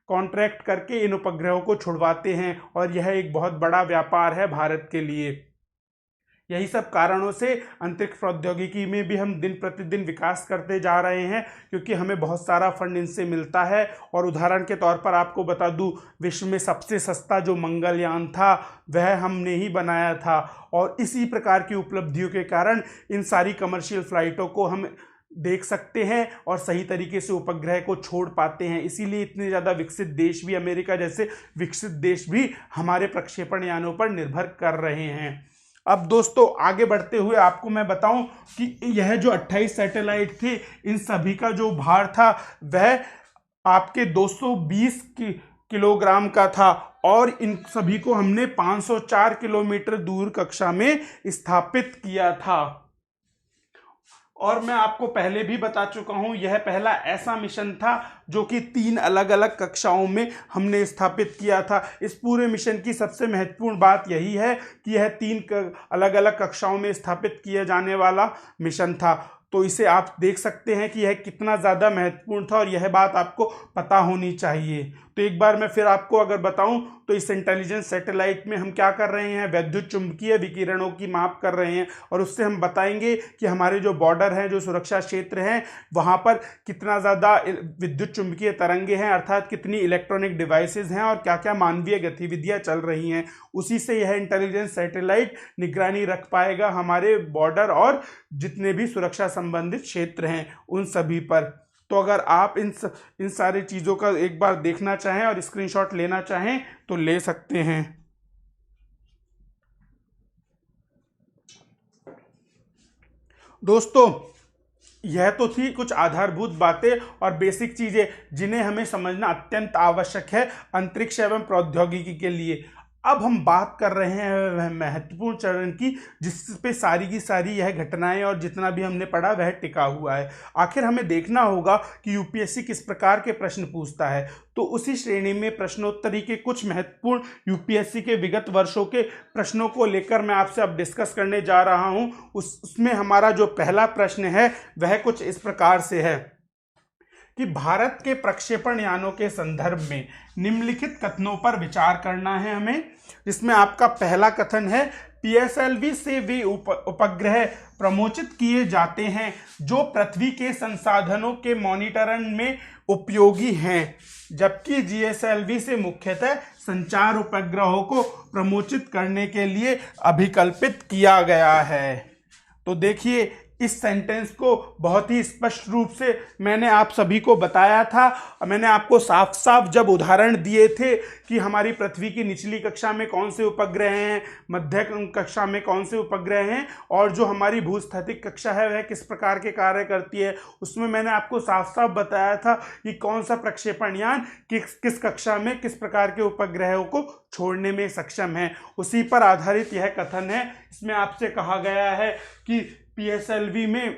कॉन्ट्रैक्ट करके इन उपग्रहों को छुड़वाते हैं, और यह एक बहुत बड़ा व्यापार है भारत के लिए। यही सब कारणों से अंतरिक्ष प्रौद्योगिकी में भी हम दिन प्रतिदिन विकास करते जा रहे हैं, क्योंकि हमें बहुत सारा फंड इनसे मिलता है। और उदाहरण के तौर पर आपको बता दूं, विश्व में सबसे सस्ता जो मंगलयान था वह हमने ही बनाया था, और इसी प्रकार की उपलब्धियों के कारण इन सारी कमर्शियल फ्लाइटों को हम देख सकते हैं और सही तरीके से उपग्रह को छोड़ पाते हैं। इसीलिए इतने ज़्यादा विकसित देश भी, अमेरिका जैसे विकसित देश भी हमारे प्रक्षेपण यानों पर निर्भर कर रहे हैं। अब दोस्तों, आगे बढ़ते हुए आपको मैं बताऊं कि यह जो 28 सैटेलाइट थे, इन सभी का जो भार था वह आपके 220 किलोग्राम का था, और इन सभी को हमने 504 किलोमीटर दूर कक्षा में स्थापित किया था। और मैं आपको पहले भी बता चुका हूं, यह पहला ऐसा मिशन था जो कि 3 अलग अलग कक्षाओं में हमने स्थापित किया था। इस पूरे मिशन की सबसे महत्वपूर्ण बात यही है कि यह 3 अलग अलग कक्षाओं में स्थापित किया जाने वाला मिशन था। तो इसे आप देख सकते हैं कि यह कितना ज़्यादा महत्वपूर्ण था, और यह बात आपको पता होनी चाहिए। तो एक बार मैं फिर आपको अगर बताऊं, तो इस इंटेलिजेंस सैटेलाइट में हम क्या कर रहे हैं, वैद्युत चुंबकीय विकिरणों की माप कर रहे हैं, और उससे हम बताएंगे कि हमारे जो बॉर्डर हैं, जो सुरक्षा क्षेत्र हैं, वहाँ पर कितना ज़्यादा विद्युत चुंबकीय तरंगे हैं, अर्थात कितनी इलेक्ट्रॉनिक डिवाइसेज हैं और क्या क्या मानवीय गतिविधियाँ चल रही हैं। उसी से यह इंटेलिजेंस सैटेलाइट निगरानी रख पाएगा हमारे बॉर्डर और जितने भी सुरक्षा संबंधित क्षेत्र हैं उन सभी पर। तो अगर आप इन सारी चीज़ों का एक बार देखना चाहें और स्क्रीनशॉट लेना चाहें तो ले सकते हैं। दोस्तों, यह तो थी कुछ आधारभूत बातें और बेसिक चीज़ें जिन्हें हमें समझना अत्यंत आवश्यक है अंतरिक्ष एवं प्रौद्योगिकी के लिए। अब हम बात कर रहे हैं वह महत्वपूर्ण चरण की, जिस पे सारी की सारी यह घटनाएं और जितना भी हमने पढ़ा वह टिका हुआ है। आखिर हमें देखना होगा कि यूपीएससी किस प्रकार के प्रश्न पूछता है। तो उसी श्रेणी में प्रश्नोत्तरी के कुछ महत्वपूर्ण यूपीएससी के विगत वर्षों के प्रश्नों को लेकर मैं आपसे अब डिस्कस करने जा रहा हूं। उसमें हमारा जो पहला प्रश्न है वह कुछ इस प्रकार से है कि भारत के प्रक्षेपण यानों के संदर्भ में निम्नलिखित कथनों पर विचार करना है हमें। जिसमें आपका पहला कथन है, पीएसएलवी से वे उपग्रह प्रमोचित किए जाते हैं जो पृथ्वी के संसाधनों के मॉनिटरिंग में उपयोगी हैं, जबकि जीएसएलवी से मुख्यतः संचार उपग्रहों को प्रमोचित करने के लिए अभिकल्पित किया गया है। तो देखिए, इस सेंटेंस को बहुत ही स्पष्ट रूप से मैंने आप सभी को बताया था। मैंने आपको साफ साफ जब उदाहरण दिए थे कि हमारी पृथ्वी की निचली कक्षा में कौन से उपग्रह हैं, मध्य कक्षा में कौन से उपग्रह हैं और जो हमारी भूस्थैतिक कक्षा है वह किस प्रकार के कार्य करती है, उसमें मैंने आपको साफ साफ बताया था कि कौन सा प्रक्षेपण यान किस कक्षा में किस प्रकार के उपग्रहों को छोड़ने में सक्षम है। उसी पर आधारित यह कथन है। इसमें आपसे कहा गया है कि पीएसएलवी में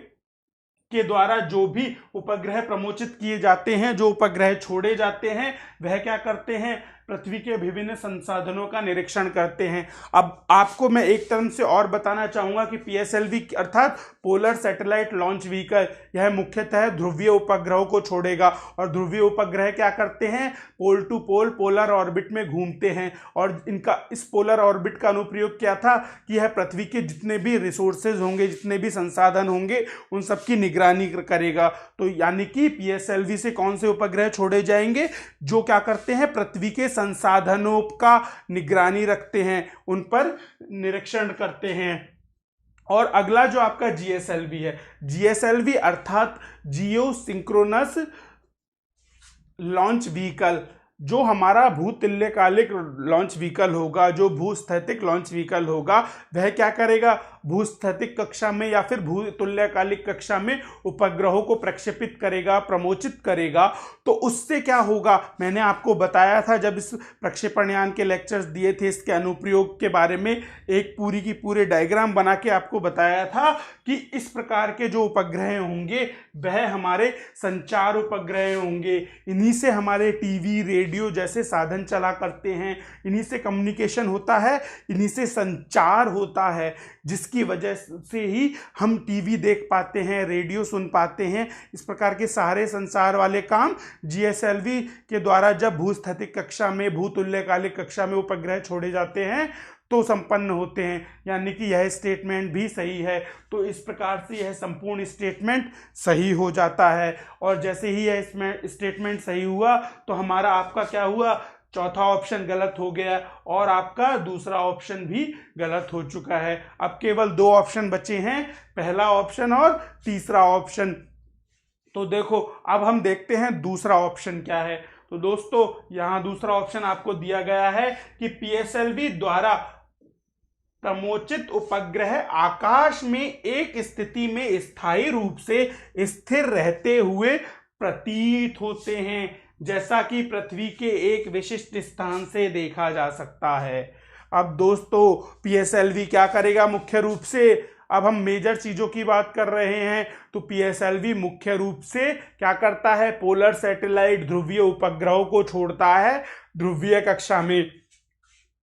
के द्वारा जो भी उपग्रह प्रमोचित किए जाते हैं, जो उपग्रह छोड़े जाते हैं, वह क्या करते हैं, पृथ्वी के विभिन्न संसाधनों का निरीक्षण करते हैं। अब आपको मैं एक टर्म से और बताना चाहूँगा कि पीएसएलवी अर्थात पोलर सैटेलाइट लॉन्च व्हीकल, यह मुख्यतः ध्रुवीय उपग्रहों को छोड़ेगा। और ध्रुवीय उपग्रह क्या करते हैं, pole to pole polar orbit में घूमते हैं। और इनका इस पोलर ऑर्बिट का अनुप्रयोग क्या था कि यह पृथ्वी के जितने भी रिसोर्सेज होंगे, जितने भी संसाधन होंगे, उन सबकी निगरानी करेगा। तो यानी कि पीएसएलवी से कौन से उपग्रह छोड़े जाएंगे, जो क्या करते हैं, पृथ्वी के संसाधनों का निगरानी रखते हैं, उन पर निरीक्षण करते हैं। और अगला जो आपका जीएसएलवी है, जीएसएलवी अर्थात जियो सिंक्रोनस लॉन्च व्हीकल, जो हमारा भूतुल्यकालिक लॉन्च व्हीकल होगा, जो भूस्थैतिक लॉन्च व्हीकल होगा, वह क्या करेगा, भूस्थैतिक कक्षा में या फिर भूतुल्यकालिक कक्षा में उपग्रहों को प्रक्षेपित करेगा, प्रमोचित करेगा। तो उससे क्या होगा, मैंने आपको बताया था जब इस प्रक्षेपण यान के लेक्चर्स दिए थे, इसके अनुप्रयोग के बारे में एक पूरी की पूरे डायग्राम बना के आपको बताया था कि इस प्रकार के जो उपग्रह होंगे वह हमारे संचार उपग्रह होंगे। इन्हीं से हमारे टीवी, रेडियो जैसे साधन चला करते हैं, इन्हीं से कम्युनिकेशन होता है, इन्हीं से संचार होता है, जिसकी वजह से ही हम टीवी देख पाते हैं, रेडियो सुन पाते हैं। इस प्रकार के सारे संसार वाले काम जीएसएलवी के द्वारा जब भूस्थैतिक कक्षा में, भूतुल्यकालिक कक्षा में उपग्रह छोड़े जाते हैं तो संपन्न होते हैं। यानी कि यह स्टेटमेंट भी सही है। तो इस प्रकार से यह संपूर्ण स्टेटमेंट सही हो जाता है। और जैसे ही यह स्टेटमेंट सही हुआ तो हमारा आपका क्या हुआ, चौथा ऑप्शन गलत हो गया और आपका दूसरा ऑप्शन भी गलत हो चुका है। अब केवल दो ऑप्शन बचे हैं, पहला ऑप्शन और तीसरा ऑप्शन। तो देखो, अब हम देखते हैं दूसरा ऑप्शन क्या है। तो दोस्तों, यहां दूसरा ऑप्शन आपको दिया गया है कि पीएसएलवी द्वारा प्रमोचित उपग्रह आकाश में एक स्थिति में स्थायी रूप से स्थिर रहते हुए प्रतीत होते हैं, जैसा कि पृथ्वी के एक विशिष्ट स्थान से देखा जा सकता है। अब दोस्तों, पीएसएलवी क्या करेगा मुख्य रूप से, अब हम मेजर चीज़ों की बात कर रहे हैं। तो पीएसएलवी मुख्य रूप से क्या करता है, पोलर सैटेलाइट ध्रुवीय उपग्रहों को छोड़ता है ध्रुवीय कक्षा में।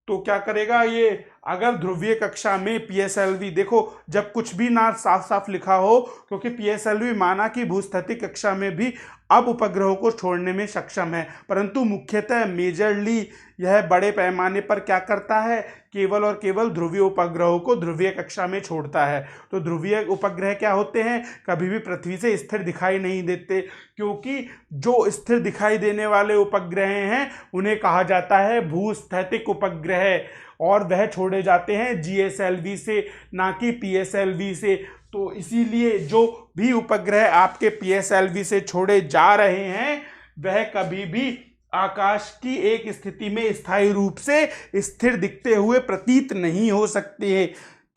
तो क्या करेगा ये, अगर ध्रुवीय कक्षा में पीएसएलवी, देखो जब कुछ भी ना साफ साफ लिखा हो, क्योंकि पीएसएलवी माना कि भूस्थैतिक कक्षा में भी अब उपग्रहों को छोड़ने में सक्षम है, परंतु मुख्यतः मेजरली यह बड़े पैमाने पर क्या करता है, केवल और केवल ध्रुवीय उपग्रहों को ध्रुवीय कक्षा में छोड़ता है। तो ध्रुवीय उपग्रह क्या होते हैं, कभी भी पृथ्वी से स्थिर दिखाई नहीं देते, क्योंकि जो स्थिर दिखाई देने वाले उपग्रह हैं उन्हें कहा जाता है भूस्थैतिक उपग्रह, और वह छोड़े जाते हैं जीएसएलवी से, ना कि पीएसएलवी से। तो इसीलिए जो भी उपग्रह आपके PSLV से छोड़े जा रहे हैं वह कभी भी आकाश की एक स्थिति में स्थायी रूप से स्थिर दिखते हुए प्रतीत नहीं हो सकते हैं,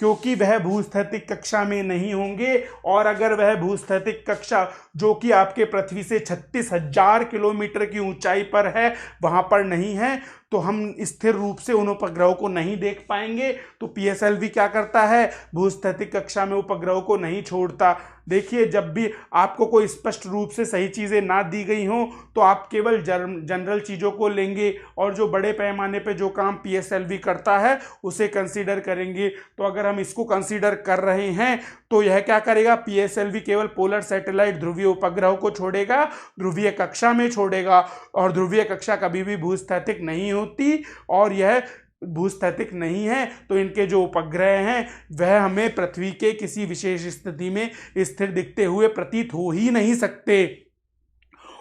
क्योंकि वह भूस्थैतिक कक्षा में नहीं होंगे। और अगर वह भूस्थैतिक कक्षा जो कि आपके पृथ्वी से 36,000 किलोमीटर की ऊंचाई पर है वहां पर नहीं है, तो हम स्थिर रूप से उन उपग्रहों को नहीं देख पाएंगे। तो PSLV क्या करता है, भूस्थैतिक कक्षा में उपग्रहों को नहीं छोड़ता। देखिए, जब भी आपको कोई स्पष्ट रूप से सही चीज़ें ना दी गई हों तो आप केवल जनरल चीज़ों को लेंगे और जो बड़े पैमाने पे जो काम PSLV करता है उसे कंसीडर करेंगे। तो अगर हम इसको कंसीडर कर रहे हैं तो यह क्या करेगा, PSLV केवल पोलर सैटेलाइट ध्रुवीय उपग्रहों को छोड़ेगा, ध्रुवीय कक्षा में छोड़ेगा। और ध्रुवीय कक्षा कभी भी भूस्थैतिक नहीं होती और यह भूस्थैतिक नहीं है, तो इनके जो उपग्रह हैं वह हमें पृथ्वी के किसी विशेष स्थिति में स्थिर दिखते हुए प्रतीत हो ही नहीं सकते।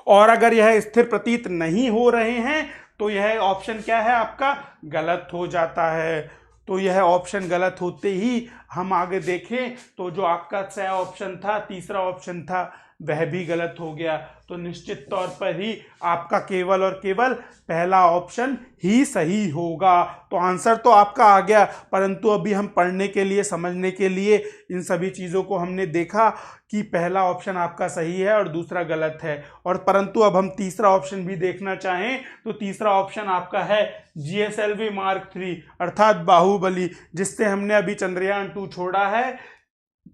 और अगर यह स्थिर प्रतीत नहीं हो रहे हैं तो यह ऑप्शन क्या है, आपका गलत हो जाता है। तो यह ऑप्शन गलत होते ही हम आगे देखें तो जो आपका सही ऑप्शन था, तीसरा ऑप्शन था, वह भी गलत हो गया। तो निश्चित तौर पर ही आपका केवल और केवल पहला ऑप्शन ही सही होगा। तो आंसर तो आपका आ गया, परंतु अभी हम पढ़ने के लिए, समझने के लिए इन सभी चीज़ों को हमने देखा कि पहला ऑप्शन आपका सही है और दूसरा गलत है। और परंतु अब हम तीसरा ऑप्शन भी देखना चाहें तो तीसरा ऑप्शन आपका है GSLV Mark 3 अर्थात बाहुबली, जिससे हमने अभी चंद्रयान 2 छोड़ा है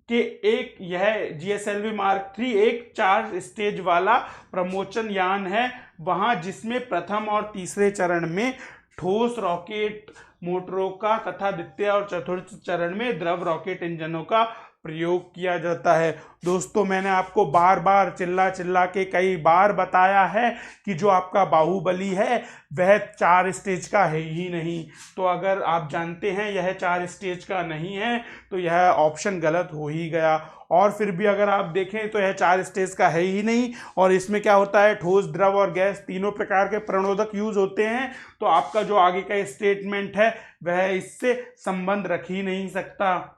कि एक यह GSLV Mark 3 एक 4 स्टेज वाला प्रमोचन यान है वहां, जिसमें प्रथम और तीसरे चरण में ठोस रॉकेट मोटरों का तथा द्वितीय और चतुर्थ चरण में द्रव रॉकेट इंजनों का प्रयोग किया जाता है। दोस्तों, मैंने आपको बार बार चिल्ला के कई बार बताया है कि जो आपका बाहुबली है वह 4 स्टेज का है ही नहीं। तो अगर आप जानते हैं यह 4 स्टेज का नहीं है तो यह ऑप्शन गलत हो ही गया। और फिर भी अगर आप देखें तो यह 4 स्टेज का है ही नहीं, और इसमें क्या होता है, ठोस, द्रव और गैस तीनों प्रकार के प्रणोदक यूज होते हैं। तो आपका जो आगे का स्टेटमेंट है वह इससे संबंध रख ही नहीं सकता।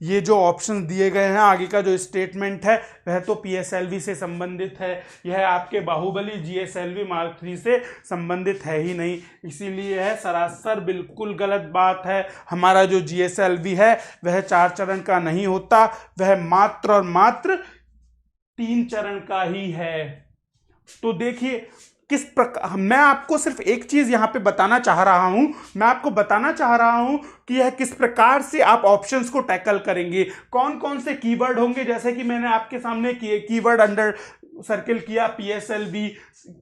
ये जो ऑप्शन दिए गए हैं, आगे का जो स्टेटमेंट है वह तो PSLV से संबंधित है, यह आपके बाहुबली GSLV Mark 3 से संबंधित है ही नहीं। इसीलिए यह सरासर बिल्कुल गलत बात है। हमारा जो GSLV है वह 4 चरण का नहीं होता, वह मात्र और मात्र 3 चरण का ही है। तो देखिए किस प्रकार, मैं आपको सिर्फ एक चीज यहां पे बताना चाह रहा हूं, मैं आपको बताना चाह रहा हूं कि यह किस प्रकार से आप ऑप्शंस को टैकल करेंगे, कौन कौन से कीवर्ड होंगे। जैसे कि मैंने आपके सामने कीवर्ड अंडर सर्किल किया, PSLV,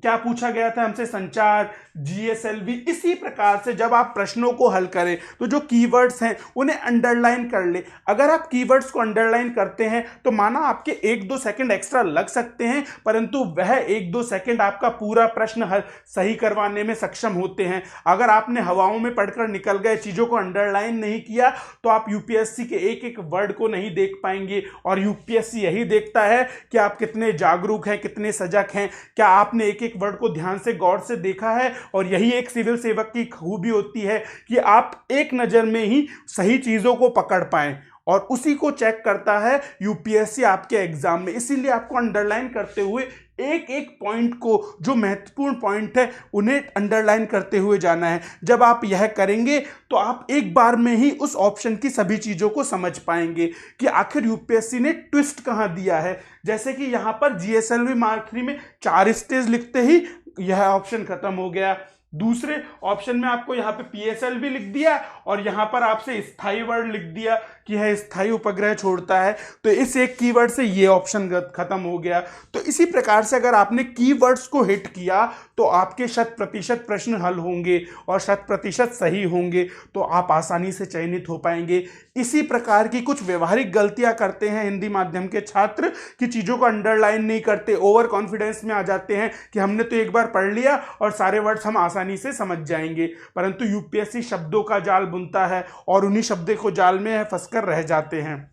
क्या पूछा गया था हमसे, संचार, GSLV। इसी प्रकार से जब आप प्रश्नों को हल करें तो जो कीवर्ड्स हैं उन्हें अंडरलाइन कर ले। अगर आप कीवर्ड्स को अंडरलाइन करते हैं तो माना आपके 1-2 सेकंड एक्स्ट्रा लग सकते हैं, परंतु वह 1-2 सेकंड आपका पूरा प्रश्न हल सही करवाने में सक्षम होते हैं। अगर आपने हवाओं में पढ़कर निकल गए, चीजों को अंडरलाइन नहीं किया, तो आप UPSC के एक एक वर्ड को नहीं देख पाएंगे। और UPSC यही देखता है कि आप कितने जागरूक हैं, कितने सजग हैं, क्या आपने एक एक वर्ड को ध्यान से, गौर से देखा है। और यही एक सिविल सेवक की खूबी होती है कि आप एक नज़र में ही सही चीज़ों को पकड़ पाएं, और उसी को चेक करता है UPSC आपके एग्जाम में। इसीलिए आपको अंडरलाइन करते हुए एक एक पॉइंट को, जो महत्वपूर्ण पॉइंट है उन्हें अंडरलाइन करते हुए जाना है। जब आप यह करेंगे तो आप एक बार में ही उस ऑप्शन की सभी चीज़ों को समझ पाएंगे कि आखिर UPSC ने ट्विस्ट कहाँ दिया है। जैसे कि यहाँ पर GSLV Mark 3 में 4 स्टेज लिखते ही यह ऑप्शन खत्म हो गया। दूसरे ऑप्शन में आपको यहाँ पे PSLV लिख दिया और यहाँ पर आपसे स्थायी वर्ड लिख दिया कि यह स्थायी उपग्रह छोड़ता है, तो इस एक कीवर्ड से ये ऑप्शन खत्म हो गया। तो इसी प्रकार से अगर आपने कीवर्ड्स को हिट किया तो आपके 100% प्रश्न हल होंगे और 100% सही होंगे, तो आप आसानी से चयनित हो पाएंगे। इसी प्रकार की कुछ व्यवहारिक गलतियां करते हैं हिंदी माध्यम के छात्र कि चीज़ों को अंडरलाइन नहीं करते, ओवर कॉन्फिडेंस में आ जाते हैं कि हमने तो एक बार पढ़ लिया और सारे वर्ड्स हम आसानी से समझ जाएंगे। परंतु UPSC शब्दों का जाल बुनता है और उन्हीं शब्दों को जाल में फंसकर रह जाते हैं।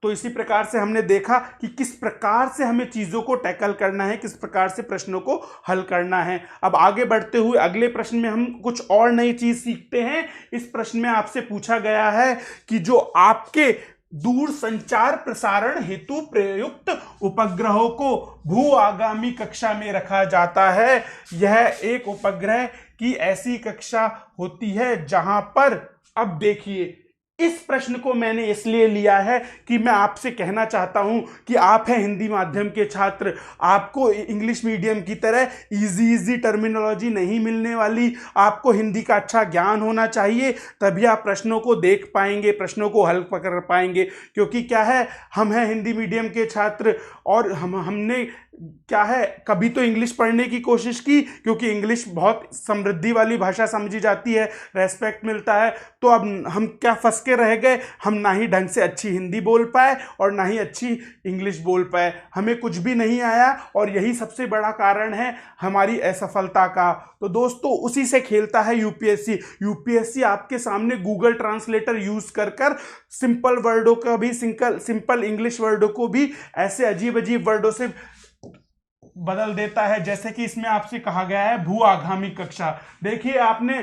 तो इसी प्रकार से हमने देखा कि किस प्रकार से हमें चीज़ों को टैकल करना है, किस प्रकार से प्रश्नों को हल करना है। अब आगे बढ़ते हुए अगले प्रश्न में हम कुछ और नई चीज़ सीखते हैं। इस प्रश्न में आपसे पूछा गया है कि जो आपके दूर संचार प्रसारण हेतु प्रयुक्त उपग्रहों को भू आगामी कक्षा में रखा जाता है। यह एक उपग्रह की ऐसी कक्षा होती है जहां पर, अब देखिए, इस प्रश्न को मैंने इसलिए लिया है कि मैं आपसे कहना चाहता हूं कि आप हैं हिंदी माध्यम के छात्र, आपको इंग्लिश मीडियम की तरह इजी टर्मिनोलॉजी नहीं मिलने वाली। आपको हिंदी का अच्छा ज्ञान होना चाहिए, तभी आप प्रश्नों को देख पाएंगे, प्रश्नों को हल कर पाएंगे। क्योंकि क्या है, हम हैं हिंदी मीडियम के छात्र और हमने क्या है, कभी तो इंग्लिश पढ़ने की कोशिश की, क्योंकि इंग्लिश बहुत समृद्धि वाली भाषा समझी जाती है, रेस्पेक्ट मिलता है। तो अब हम क्या फंस के रह गए, हम ना ही ढंग से अच्छी हिंदी बोल पाए और ना ही अच्छी इंग्लिश बोल पाए, हमें कुछ भी नहीं आया, और यही सबसे बड़ा कारण है हमारी असफलता का। तो दोस्तों, उसी से खेलता है यूपीएससी। यूपीएससी आपके सामने गूगल ट्रांसलेटर यूज कर सिंपल वर्डों का भी, सिंपल इंग्लिश वर्डों को भी ऐसे अजीब अजीब वर्डों से बदल देता है। जैसे कि इसमें आपसे कहा गया है भू आगामी कक्षा। देखिए, आपने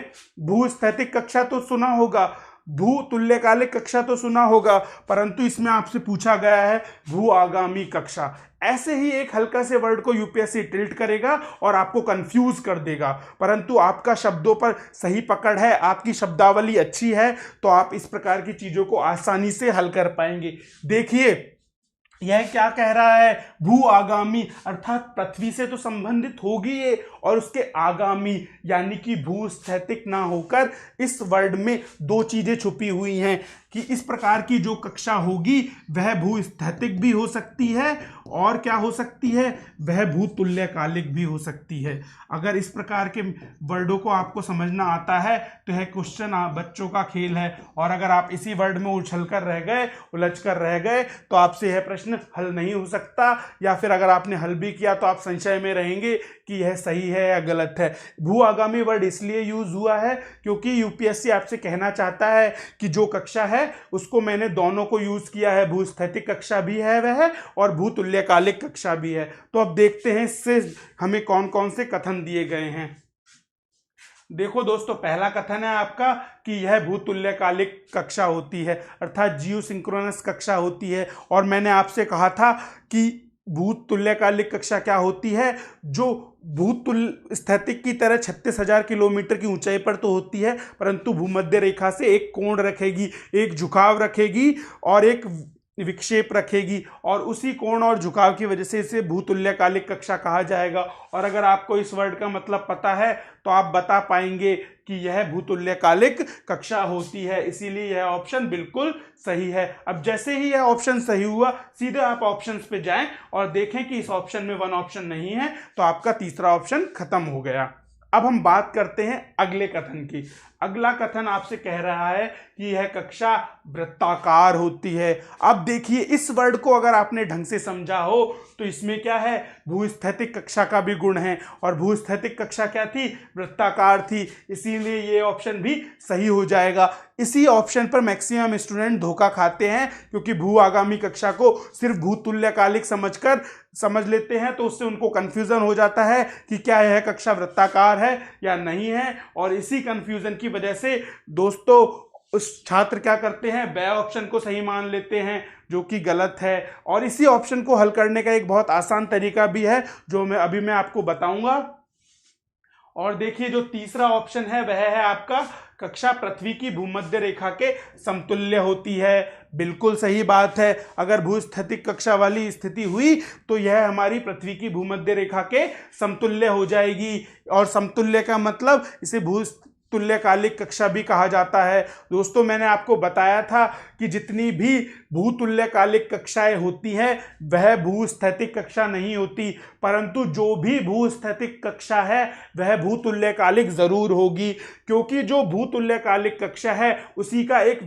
भूस्थैतिक कक्षा तो सुना होगा, भू तुल्यकालिक कक्षा तो सुना होगा, परंतु इसमें आपसे पूछा गया है भू आगामी कक्षा। ऐसे ही एक हल्का से वर्ड को यूपीएससी टिल्ट करेगा और आपको कंफ्यूज कर देगा, परंतु आपका शब्दों पर सही पकड़ है, आपकी शब्दावली अच्छी है, तो आप इस प्रकार की चीजों को आसानी से हल कर पाएंगे। देखिए, यह क्या कह रहा है, भू आगामी अर्थात पृथ्वी से तो संबंधित होगी ये, और उसके आगामी यानी कि भूस्थैतिक ना होकर इस वर्ड में दो चीजें छुपी हुई हैं कि इस प्रकार की जो कक्षा होगी वह भूस्थैतिक भी हो सकती है, और क्या हो सकती है, वह भूतुल्यकालिक भी हो सकती है। अगर इस प्रकार के वर्डों को आपको समझना आता है तो यह क्वेश्चन बच्चों का खेल है, और अगर आप इसी वर्ड में उलझ कर रह गए तो आपसे यह प्रश्न हल नहीं हो सकता, या फिर अगर आपने हल भी किया तो आप संशय में रहेंगे कि यह सही है या गलत है। भू आगामी वर्ड इसलिए यूज हुआ है क्योंकि यूपीएससी आपसे कहना चाहता है कि जो कक्षा है उसको मैंने दोनों को यूज किया है, भूस्थैतिक कक्षा भी है वह, और भूतुल्यकालिक कक्षा भी है। तो अब देखते हैं इससे हमें कौन कौन से कथन दिए गए हैं। देखो दोस्तों, पहला कथन है आपका कि यह भूतुल्यकालिक कक्षा होती है, अर्थात जियोसिंक्रोनस कक्षा होती है। और मैंने आपसे कहा था कि भूतुल्यकालिक कक्षा क्या होती है, जो भूतुल्य स्थैतिक की तरह 36,000 किलोमीटर की ऊंचाई पर तो होती है, परंतु भूमध्य रेखा से एक कोण रखेगी, एक झुकाव रखेगी और एक विक्षेप रखेगी, और उसी कोण और झुकाव की वजह से इसे भूतुल्यकालिक कक्षा कहा जाएगा। और अगर आपको इस वर्ड का मतलब पता है तो आप बता पाएंगे कि यह भूतुल्यकालिक कक्षा होती है, इसीलिए यह ऑप्शन बिल्कुल सही है। अब जैसे ही यह ऑप्शन सही हुआ, सीधे आप ऑप्शंस पे जाएं और देखें कि इस ऑप्शन में वन ऑप्शन नहीं है, तो आपका तीसरा ऑप्शन खत्म हो गया। अब हम बात करते हैं अगले कथन की। अगला कथन आपसे कह रहा है कि यह कक्षा वृत्ताकार होती है। अब देखिए, इस वर्ड को अगर आपने ढंग से समझा हो तो इसमें क्या है, भूस्थैतिक कक्षा का भी गुण है, और भूस्थैतिक कक्षा क्या थी, वृत्ताकार थी, इसीलिए ये ऑप्शन भी सही हो जाएगा। इसी ऑप्शन पर मैक्सिमम स्टूडेंट धोखा खाते हैं, क्योंकि भू आगामी कक्षा को सिर्फ भूतुल्यकालिक समझ लेते हैं, तो उससे उनको कंफ्यूजन हो जाता है कि क्या यह कक्षा वृत्ताकार है या नहीं है, और इसी कंफ्यूजन की वजह से दोस्तों उस छात्र क्या करते हैं, ब ऑप्शन को सही मान लेते हैं, जो कि गलत है। और इसी ऑप्शन को हल करने का एक बहुत आसान तरीका भी है, जो मैं आपको बताऊंगा। और देखिए, जो तीसरा ऑप्शन है वह है आपका कक्षा पृथ्वी की भूमध्य रेखा के समतुल्य होती है। बिल्कुल सही बात है, अगर भूस्थैतिक कक्षा वाली स्थिति हुई तो यह हमारी पृथ्वी की भूमध्य रेखा के समतुल्य हो जाएगी, और समतुल्य का मतलब इसे तुल्यकालिक कक्षा भी कहा जाता है। दोस्तों, मैंने आपको बताया था कि जितनी भी भूतुल्यकालिक कक्षाएं होती हैं वह भूस्थैतिक कक्षा नहीं होती, परंतु जो भी भूस्थैतिक कक्षा है वह भूतुल्यकालिक जरूर होगी, क्योंकि जो भूतुल्यकालिक कक्षा है उसी का एक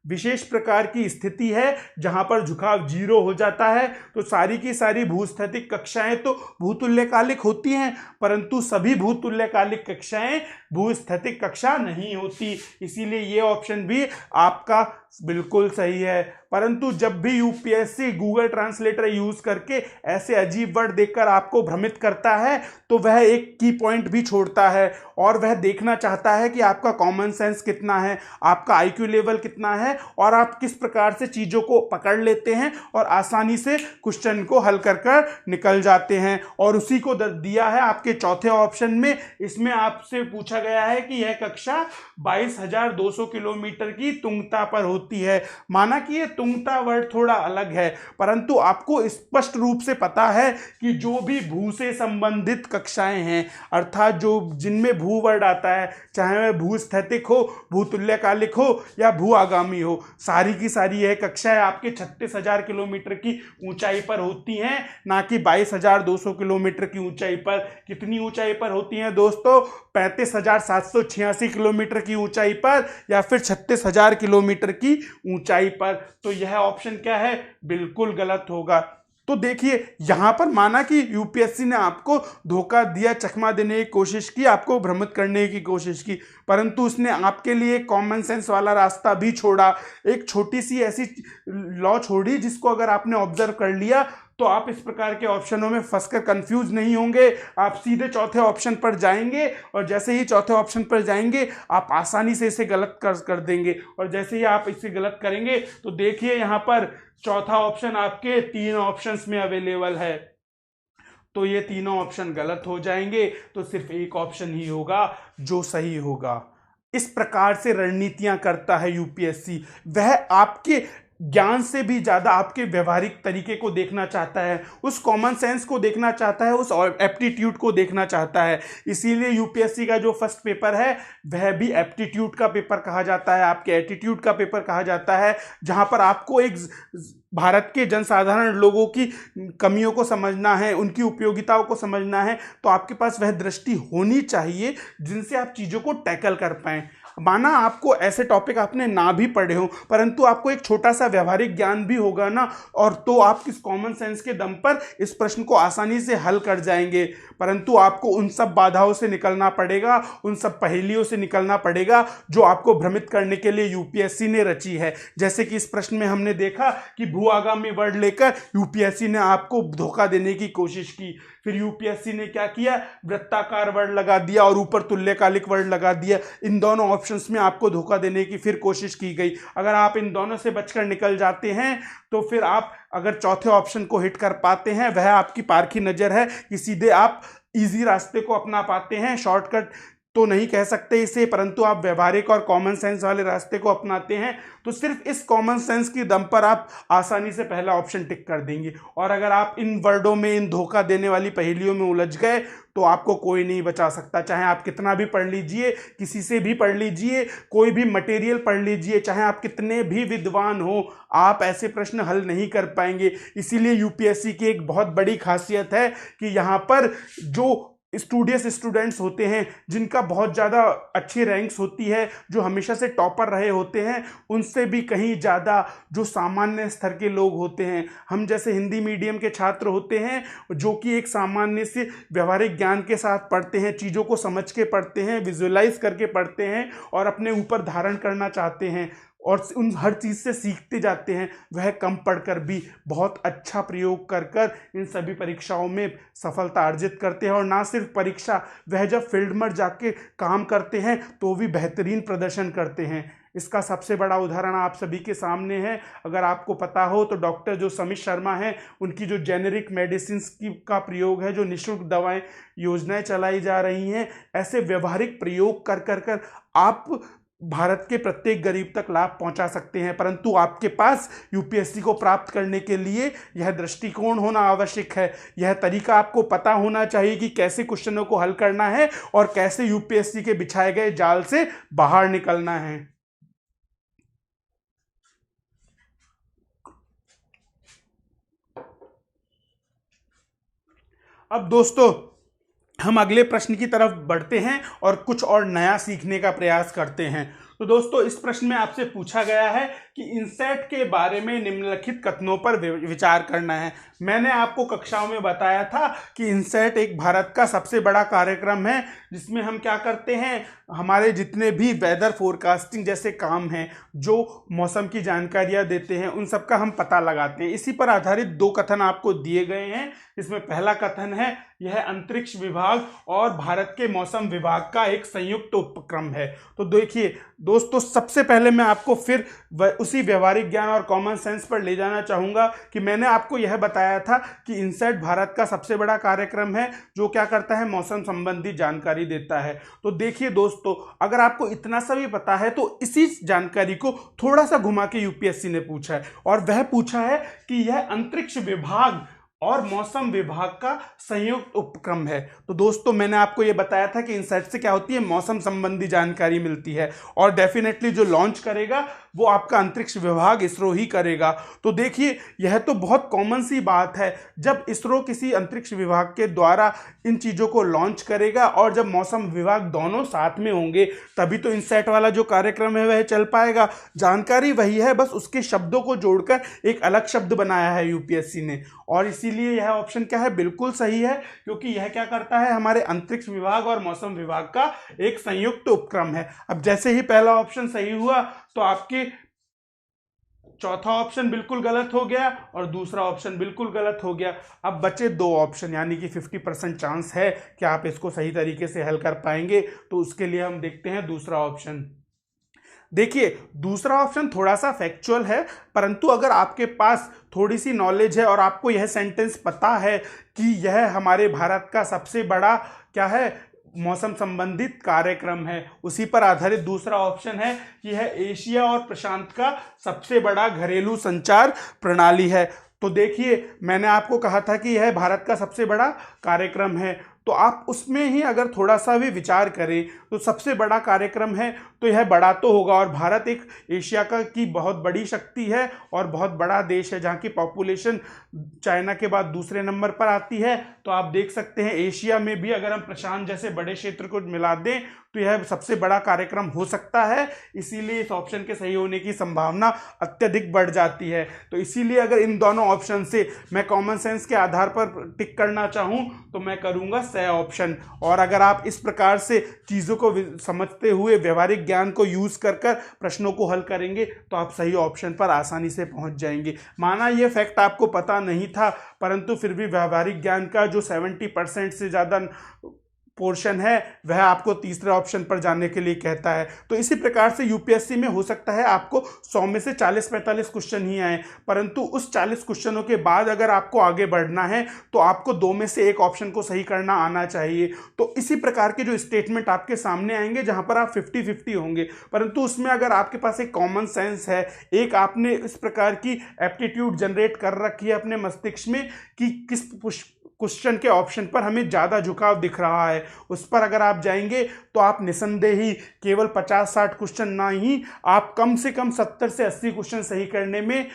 विशेष प्रकार की स्थिति है जहां पर झुकाव 0 हो जाता है। तो सारी की सारी भूस्थैतिक कक्षाएं तो भूतुल्यकालिक होती हैं, परंतु सभी भूतुल्यकालिक कक्षाएं भूस्थैतिक कक्षा नहीं होती, इसीलिए ये ऑप्शन भी आपका बिल्कुल सही है, परंतु जब भी यूपीएससी गूगल ट्रांसलेटर यूज करके ऐसे अजीब वर्ड देखकर आपको भ्रमित करता है तो वह एक की पॉइंट भी छोड़ता है और वह देखना चाहता है कि आपका कॉमन सेंस कितना है, आपका आईक्यू लेवल कितना है और आप किस प्रकार से चीज़ों को पकड़ लेते हैं और आसानी से क्वेश्चन को हल कर कर निकल जाते हैं। और उसी को दिया है आपके चौथे ऑप्शन में। इसमें आपसे पूछा गया है कि यह कक्षा 22,200 किलोमीटर की तुंगता पर होती है। माना कि ये तुंगता वर्ड थोड़ा अलग है, परंतु आपको स्पष्ट रूप से पता है कि जो भी भू से संबंधित कक्षाएं हैं, अर्थात जो जिनमें भू वर्ड आता है, चाहे वह भूस्थैतिक हो, भूतुल्यकालिक हो या भू आगामी हो, सारी की सारी यह कक्षाएं आपके 36,000 किलोमीटर की ऊंचाई पर होती हैं, ना कि 22,200 किलोमीटर की ऊंचाई पर। कितनी ऊंचाई पर होती हैं दोस्तों? 35,786 किलोमीटर की ऊंचाई पर या फिर 36,000 किलोमीटर की ऊंचाई पर। तो यह ऑप्शन क्या है? बिल्कुल गलत होगा। तो देखिए यहां पर माना कि यूपीएससी ने आपको धोखा दिया, चकमा देने की कोशिश की, आपको भ्रमित करने की कोशिश की, परंतु उसने आपके लिए कॉमन सेंस वाला रास्ता भी छोड़ा। एक छोटी सी ऐसी लॉ छोड़ी जिसको अगर आपने ऑब्जर्व कर लिया तो आप इस प्रकार के ऑप्शनों में फंसकर कंफ्यूज नहीं होंगे। आप सीधे चौथे ऑप्शन पर जाएंगे और जैसे ही चौथे ऑप्शन पर जाएंगे आप आसानी से इसे गलत कर देंगे। और जैसे ही आप इसे गलत करेंगे तो देखिए यहाँ पर चौथा ऑप्शन आपके 3 ऑप्शंस में अवेलेबल है, तो ये तीनों ऑप्शन गलत हो जाएंगे। तो सिर्फ एक ऑप्शन ही होगा जो सही होगा। इस प्रकार से रणनीतियां करता है यूपीएससी। वह आपके ज्ञान से भी ज़्यादा आपके व्यवहारिक तरीके को देखना चाहता है, उस कॉमन सेंस को देखना चाहता है, उस एप्टीट्यूड को देखना चाहता है। इसीलिए यूपीएससी का जो फर्स्ट पेपर है वह भी एप्टीट्यूड का पेपर कहा जाता है, आपके एटीट्यूड का पेपर कहा जाता है, जहां पर आपको एक भारत के जनसाधारण लोगों की कमियों को समझना है, उनकी उपयोगिताओं को समझना है। तो आपके पास वह दृष्टि होनी चाहिए जिनसे आप चीज़ों को टैकल कर पाएं। माना आपको ऐसे टॉपिक आपने ना भी पढ़े हो, परंतु आपको एक छोटा सा व्यवहारिक ज्ञान भी होगा ना, और तो आप किस कॉमन सेंस के दम पर इस प्रश्न को आसानी से हल कर जाएंगे। परंतु आपको उन सब बाधाओं से निकलना पड़ेगा, उन सब पहेलियों से निकलना पड़ेगा जो आपको भ्रमित करने के लिए यूपीएससी ने रची है। जैसे कि इस प्रश्न में हमने देखा कि भू आगामी वर्ड लेकर यूपीएससी ने आपको धोखा देने की कोशिश की। फिर यूपीएससी ने क्या किया? वृत्ताकार वर्ड लगा दिया और ऊपर तुल्यकालिक वर्ड लगा दिया। इन दोनों ऑप्शंस में आपको धोखा देने की फिर कोशिश की गई। अगर आप इन दोनों से बचकर निकल जाते हैं तो फिर आप अगर चौथे ऑप्शन को हिट कर पाते हैं, वह आपकी पारखी नज़र है कि सीधे आप इजी रास्ते को अपना पाते हैं। शॉर्टकट तो नहीं कह सकते इसे, परंतु आप व्यवहारिक और कॉमन सेंस वाले रास्ते को अपनाते हैं। तो सिर्फ इस कॉमन सेंस की दम पर आप आसानी से पहला ऑप्शन टिक कर देंगे। और अगर आप इन वर्डों में, इन धोखा देने वाली पहेलियों में उलझ गए तो आपको कोई नहीं बचा सकता। चाहे आप कितना भी पढ़ लीजिए, किसी से भी पढ़ लीजिए, कोई भी मटेरियल पढ़ लीजिए, चाहे आप कितने भी विद्वान हो, आप ऐसे प्रश्न हल नहीं कर पाएंगे। इसीलिए यूपीएससी की एक बहुत बड़ी खासियत है कि यहाँ पर जो स्टूडियस स्टूडेंट्स होते हैं, जिनका बहुत ज़्यादा अच्छी रैंक्स होती है, जो हमेशा से टॉपर रहे होते हैं, उनसे भी कहीं ज़्यादा जो सामान्य स्तर के लोग होते हैं, हम जैसे हिंदी मीडियम के छात्र होते हैं, जो कि एक सामान्य से व्यवहारिक ज्ञान के साथ पढ़ते हैं, चीज़ों को समझ के पढ़ते हैं, विजुअलाइज करके पढ़ते हैं और अपने ऊपर धारण करना चाहते हैं और उन हर चीज़ से सीखते जाते हैं, वह कम पढ़कर भी बहुत अच्छा प्रयोग कर कर इन सभी परीक्षाओं में सफलता अर्जित करते हैं। और ना सिर्फ परीक्षा, वह जब फील्ड में जाके काम करते हैं तो भी बेहतरीन प्रदर्शन करते हैं। इसका सबसे बड़ा उदाहरण आप सभी के सामने है। अगर आपको पता हो तो डॉक्टर जो समित शर्मा हैं, उनकी जो जेनेरिक मेडिसिन का प्रयोग है, जो निःशुल्क दवाएं योजनाएं चलाई जा रही हैं, ऐसे व्यवहारिक प्रयोग कर कर कर आप भारत के प्रत्येक गरीब तक लाभ पहुंचा सकते हैं। परंतु आपके पास यूपीएससी को प्राप्त करने के लिए यह दृष्टिकोण होना आवश्यक है। यह तरीका आपको पता होना चाहिए कि कैसे क्वेश्चनों को हल करना है और कैसे यूपीएससी के बिछाए गए जाल से बाहर निकलना है। अब दोस्तों हम अगले प्रश्न की तरफ बढ़ते हैं और कुछ और नया सीखने का प्रयास करते हैं। तो दोस्तों इस प्रश्न में आपसे पूछा गया है कि इनसेट के बारे में निम्नलिखित कथनों पर विचार करना है। मैंने आपको कक्षाओं में बताया था कि इनसेट एक भारत का सबसे बड़ा कार्यक्रम है जिसमें हम क्या करते हैं, हमारे जितने भी वेदर फोरकास्टिंग जैसे काम हैं, जो मौसम की जानकारियां देते हैं, उन सब का हम पता लगाते हैं। इसी पर आधारित दो कथन आपको दिए गए हैं। इसमें पहला कथन है, यह अंतरिक्ष विभाग और भारत के मौसम विभाग का एक संयुक्त उपक्रम है। तो देखिए दोस्तों, सबसे पहले मैं आपको फिर उसी व्यवहारिक ज्ञान और कॉमन सेंस पर ले जाना चाहूंगा कि मैंने आपको यह बताया था कि इनसैट भारत का सबसे बड़ा कार्यक्रम है जो क्या करता है, मौसम संबंधी जानकारी देता है। तो देखिए दोस्तों, अगर आपको इतना सा भी पता है तो इसी जानकारी को थोड़ा सा घुमा के यूपीएससी ने पूछा है, और वह पूछा है कि यह अंतरिक्ष विभाग और मौसम विभाग का संयुक्त उपक्रम है। तो दोस्तों, मैंने आपको यह बताया था कि इनसैट से क्या होती है, मौसम संबंधी जानकारी मिलती है, और डेफिनेटली जो लॉन्च करेगा वो आपका अंतरिक्ष विभाग इसरो ही करेगा। तो देखिए, यह तो बहुत कॉमन सी बात है, जब इसरो किसी अंतरिक्ष विभाग के द्वारा इन चीज़ों को लॉन्च करेगा और जब मौसम विभाग दोनों साथ में होंगे तभी तो इनसैट वाला जो कार्यक्रम है वह चल पाएगा। जानकारी वही है, बस उसके शब्दों को जोड़कर एक अलग शब्द बनाया है यूपीएससी ने, और इसीलिए यह ऑप्शन क्या है, बिल्कुल सही है, क्योंकि यह क्या करता है, हमारे अंतरिक्ष विभाग और मौसम विभाग का एक संयुक्त उपक्रम है। अब जैसे ही पहला ऑप्शन सही हुआ तो आपके चौथा ऑप्शन बिल्कुल गलत हो गया और दूसरा ऑप्शन बिल्कुल गलत हो गया। अब बचे दो ऑप्शन, यानी कि 50% चांस है कि आप इसको सही तरीके से हल कर पाएंगे। तो उसके लिए हम देखते हैं दूसरा ऑप्शन। देखिए, दूसरा ऑप्शन थोड़ा सा फैक्चुअल है, परंतु अगर आपके पास थोड़ी सी नॉलेज है और आपको यह सेंटेंस पता है कि यह हमारे भारत का सबसे बड़ा क्या है, मौसम संबंधित कार्यक्रम है, उसी पर आधारित दूसरा ऑप्शन है कि यह एशिया और प्रशांत का सबसे बड़ा घरेलू संचार प्रणाली है। तो देखिए, मैंने आपको कहा था कि यह भारत का सबसे बड़ा कार्यक्रम है, तो आप उसमें ही अगर थोड़ा सा भी विचार करें तो सबसे बड़ा कार्यक्रम है तो यह बड़ा तो होगा, और भारत एक एशिया का की बहुत बड़ी शक्ति है और बहुत बड़ा देश है, जहाँ की पॉपुलेशन चाइना के बाद दूसरे नंबर पर आती है। तो आप देख सकते हैं एशिया में भी अगर हम प्रशांत जैसे बड़े क्षेत्र को मिला दें तो यह सबसे बड़ा कार्यक्रम हो सकता है। इसीलिए इस ऑप्शन के सही होने की संभावना अत्यधिक बढ़ जाती है। तो इसीलिए अगर इन दोनों ऑप्शन से मैं कॉमन सेंस के आधार पर टिक करना चाहूँ तो मैं करूँगा सही ऑप्शन। और अगर आप इस प्रकार से चीज़ों को समझते हुए व्यवहारिक ज्ञान को यूज़ कर प्रश्नों को हल करेंगे तो आप सही ऑप्शन पर आसानी से पहुँच जाएंगे। माना यह फैक्ट आपको पता नहीं था, परंतु फिर भी व्यवहारिक ज्ञान का जो 70% से ज़्यादा पोर्शन है वह आपको तीसरे ऑप्शन पर जाने के लिए कहता है। तो इसी प्रकार से यूपीएससी में हो सकता है आपको 100 में से 40-45 क्वेश्चन ही आए, परंतु उस 40 क्वेश्चनों के बाद अगर आपको आगे बढ़ना है तो आपको 2 में से एक ऑप्शन को सही करना आना चाहिए। तो इसी प्रकार के जो स्टेटमेंट आपके सामने आएंगे जहां पर आप 50-50 होंगे, परंतु उसमें अगर आपके पास एक कॉमन सेंस है, एक आपने इस प्रकार की एप्टीट्यूड जनरेट कर रखी है अपने मस्तिष्क में कि किस क्वेश्चन के ऑप्शन पर हमें ज़्यादा झुकाव दिख रहा है, उस पर अगर आप जाएंगे तो आप निसंदेह ही केवल 50-60 क्वेश्चन ना ही, आप कम से कम 70 से 80 क्वेश्चन सही करने में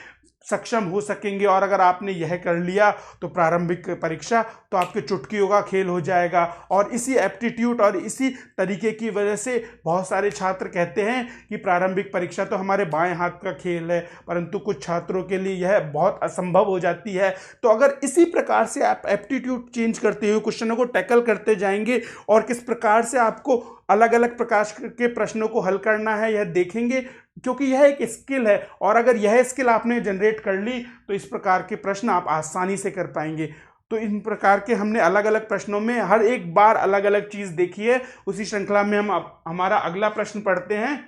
सक्षम हो सकेंगे। और अगर आपने यह कर लिया तो प्रारंभिक परीक्षा तो आपके चुटकियों का खेल हो जाएगा। और इसी एप्टीट्यूड और इसी तरीके की वजह से बहुत सारे छात्र कहते हैं कि प्रारंभिक परीक्षा तो हमारे बाएं हाथ का खेल है, परंतु कुछ छात्रों के लिए यह बहुत असंभव हो जाती है। तो अगर इसी प्रकार से आप एप्टीट्यूड चेंज करते हुए क्वेश्चनों को टैकल करते जाएंगे और किस प्रकार से आपको अलग अलग प्रकार के प्रश्नों को हल करना है यह देखेंगे, क्योंकि यह एक स्किल है, और अगर यह स्किल आपने जनरेट कर ली तो इस प्रकार के प्रश्न आप आसानी से कर पाएंगे। तो इन प्रकार के हमने अलग अलग प्रश्नों में हर एक बार अलग अलग चीज़ देखी है। उसी श्रृंखला में हम हमारा अगला प्रश्न पढ़ते हैं।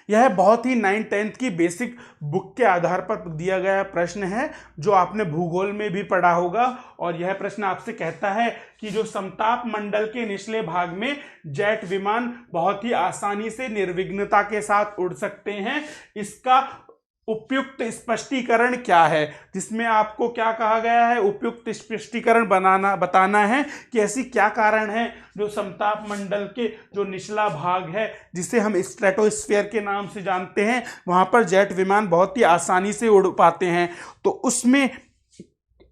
यह बहुत ही 9th-10th की बेसिक बुक के आधार पर दिया गया प्रश्न है जो आपने भूगोल में भी पढ़ा होगा। और यह प्रश्न आपसे कहता है कि जो समताप मंडल के निचले भाग में जेट विमान बहुत ही आसानी से निर्विघ्नता के साथ उड़ सकते हैं, इसका उपयुक्त स्पष्टीकरण क्या है। जिसमें आपको क्या कहा गया है, उपयुक्त स्पष्टीकरण बताना है कि ऐसी क्या कारण है जो समताप मंडल के जो निचला भाग है जिसे हम स्ट्रेटोस्फीयर के नाम से जानते हैं, वहां पर जेट विमान बहुत ही आसानी से उड़ पाते हैं। तो उसमें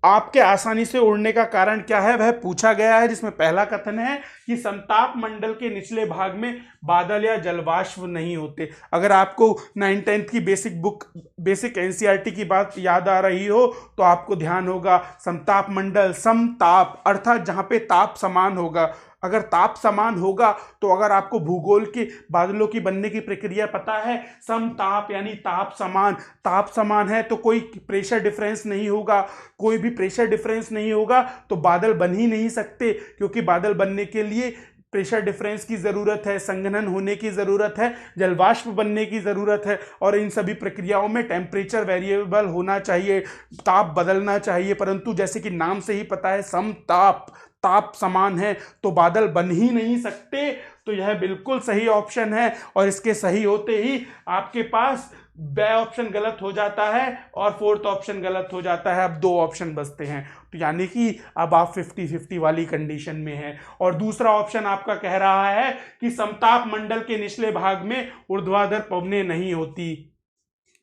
आपके आसानी से उड़ने का कारण क्या है वह पूछा गया है, जिसमें पहला कथन है कि समताप मंडल के निचले भाग में बादल या जलवाष्प नहीं होते। अगर आपको 9th-10th की बेसिक एनसीईआरटी की बात याद आ रही हो तो आपको ध्यान होगा समताप मंडल, समताप अर्थात जहां पे ताप समान होगा। अगर ताप समान होगा तो अगर आपको भूगोल के बादलों की बनने की प्रक्रिया पता है, समताप यानी ताप समान है तो कोई प्रेशर डिफरेंस नहीं होगा। कोई भी प्रेशर डिफरेंस नहीं होगा तो बादल बन ही नहीं सकते, क्योंकि बादल बनने के लिए प्रेशर डिफरेंस की ज़रूरत है, संघनन होने की ज़रूरत है, जलवाष्प बनने की ज़रूरत है, और इन सभी प्रक्रियाओं में टेम्परेचर वेरिएबल होना चाहिए, ताप बदलना चाहिए। परंतु जैसे कि नाम से ही पता है समताप, ताप समान है तो बादल बन ही नहीं सकते। तो यह बिल्कुल सही ऑप्शन है, और इसके सही होते ही आपके पास बे ऑप्शन गलत हो जाता है और फोर्थ ऑप्शन गलत हो जाता है। अब 2 ऑप्शन बचते हैं, तो यानी कि अब आप 50-50 वाली कंडीशन में हैं। और दूसरा ऑप्शन आपका कह रहा है कि समताप मंडल के निचले भाग में ऊर्ध्वाधर पवनें नहीं होती।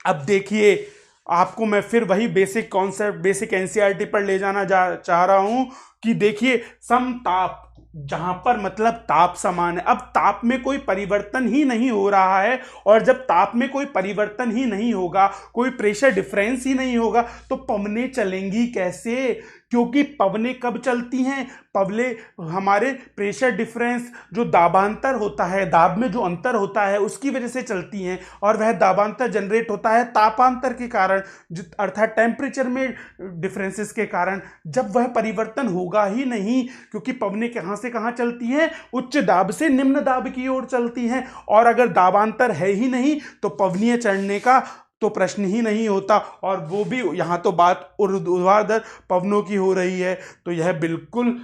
अब देखिए, आपको मैं फिर वही बेसिक कॉन्सेप्ट, बेसिक एनसीईआरटी पर ले जाना चाह रहा हूं कि देखिए समताप जहां पर मतलब ताप समान है। अब ताप में कोई परिवर्तन ही नहीं हो रहा है, और जब ताप में कोई परिवर्तन ही नहीं होगा, कोई प्रेशर डिफरेंस ही नहीं होगा, तो पवनें चलेंगी कैसे? क्योंकि पवनें कब चलती हैं? पवनें हमारे प्रेशर डिफरेंस, जो दाबांतर होता है, दाब में जो अंतर होता है उसकी वजह से चलती हैं, और वह दाबांतर जनरेट होता है तापांतर के कारण, अर्थात टेम्परेचर में डिफरेंसेस के कारण। जब वह परिवर्तन होगा ही नहीं, क्योंकि पवनें कहाँ से कहाँ चलती हैं? उच्च दाब से निम्न दाब की ओर चलती हैं, और अगर दाबांतर है ही नहीं तो पवनीय चढ़ने का तो प्रश्न ही नहीं होता। और वो भी यहाँ तो बात ऊर्ध्वाधर पवनों की हो रही है, तो यह बिल्कुल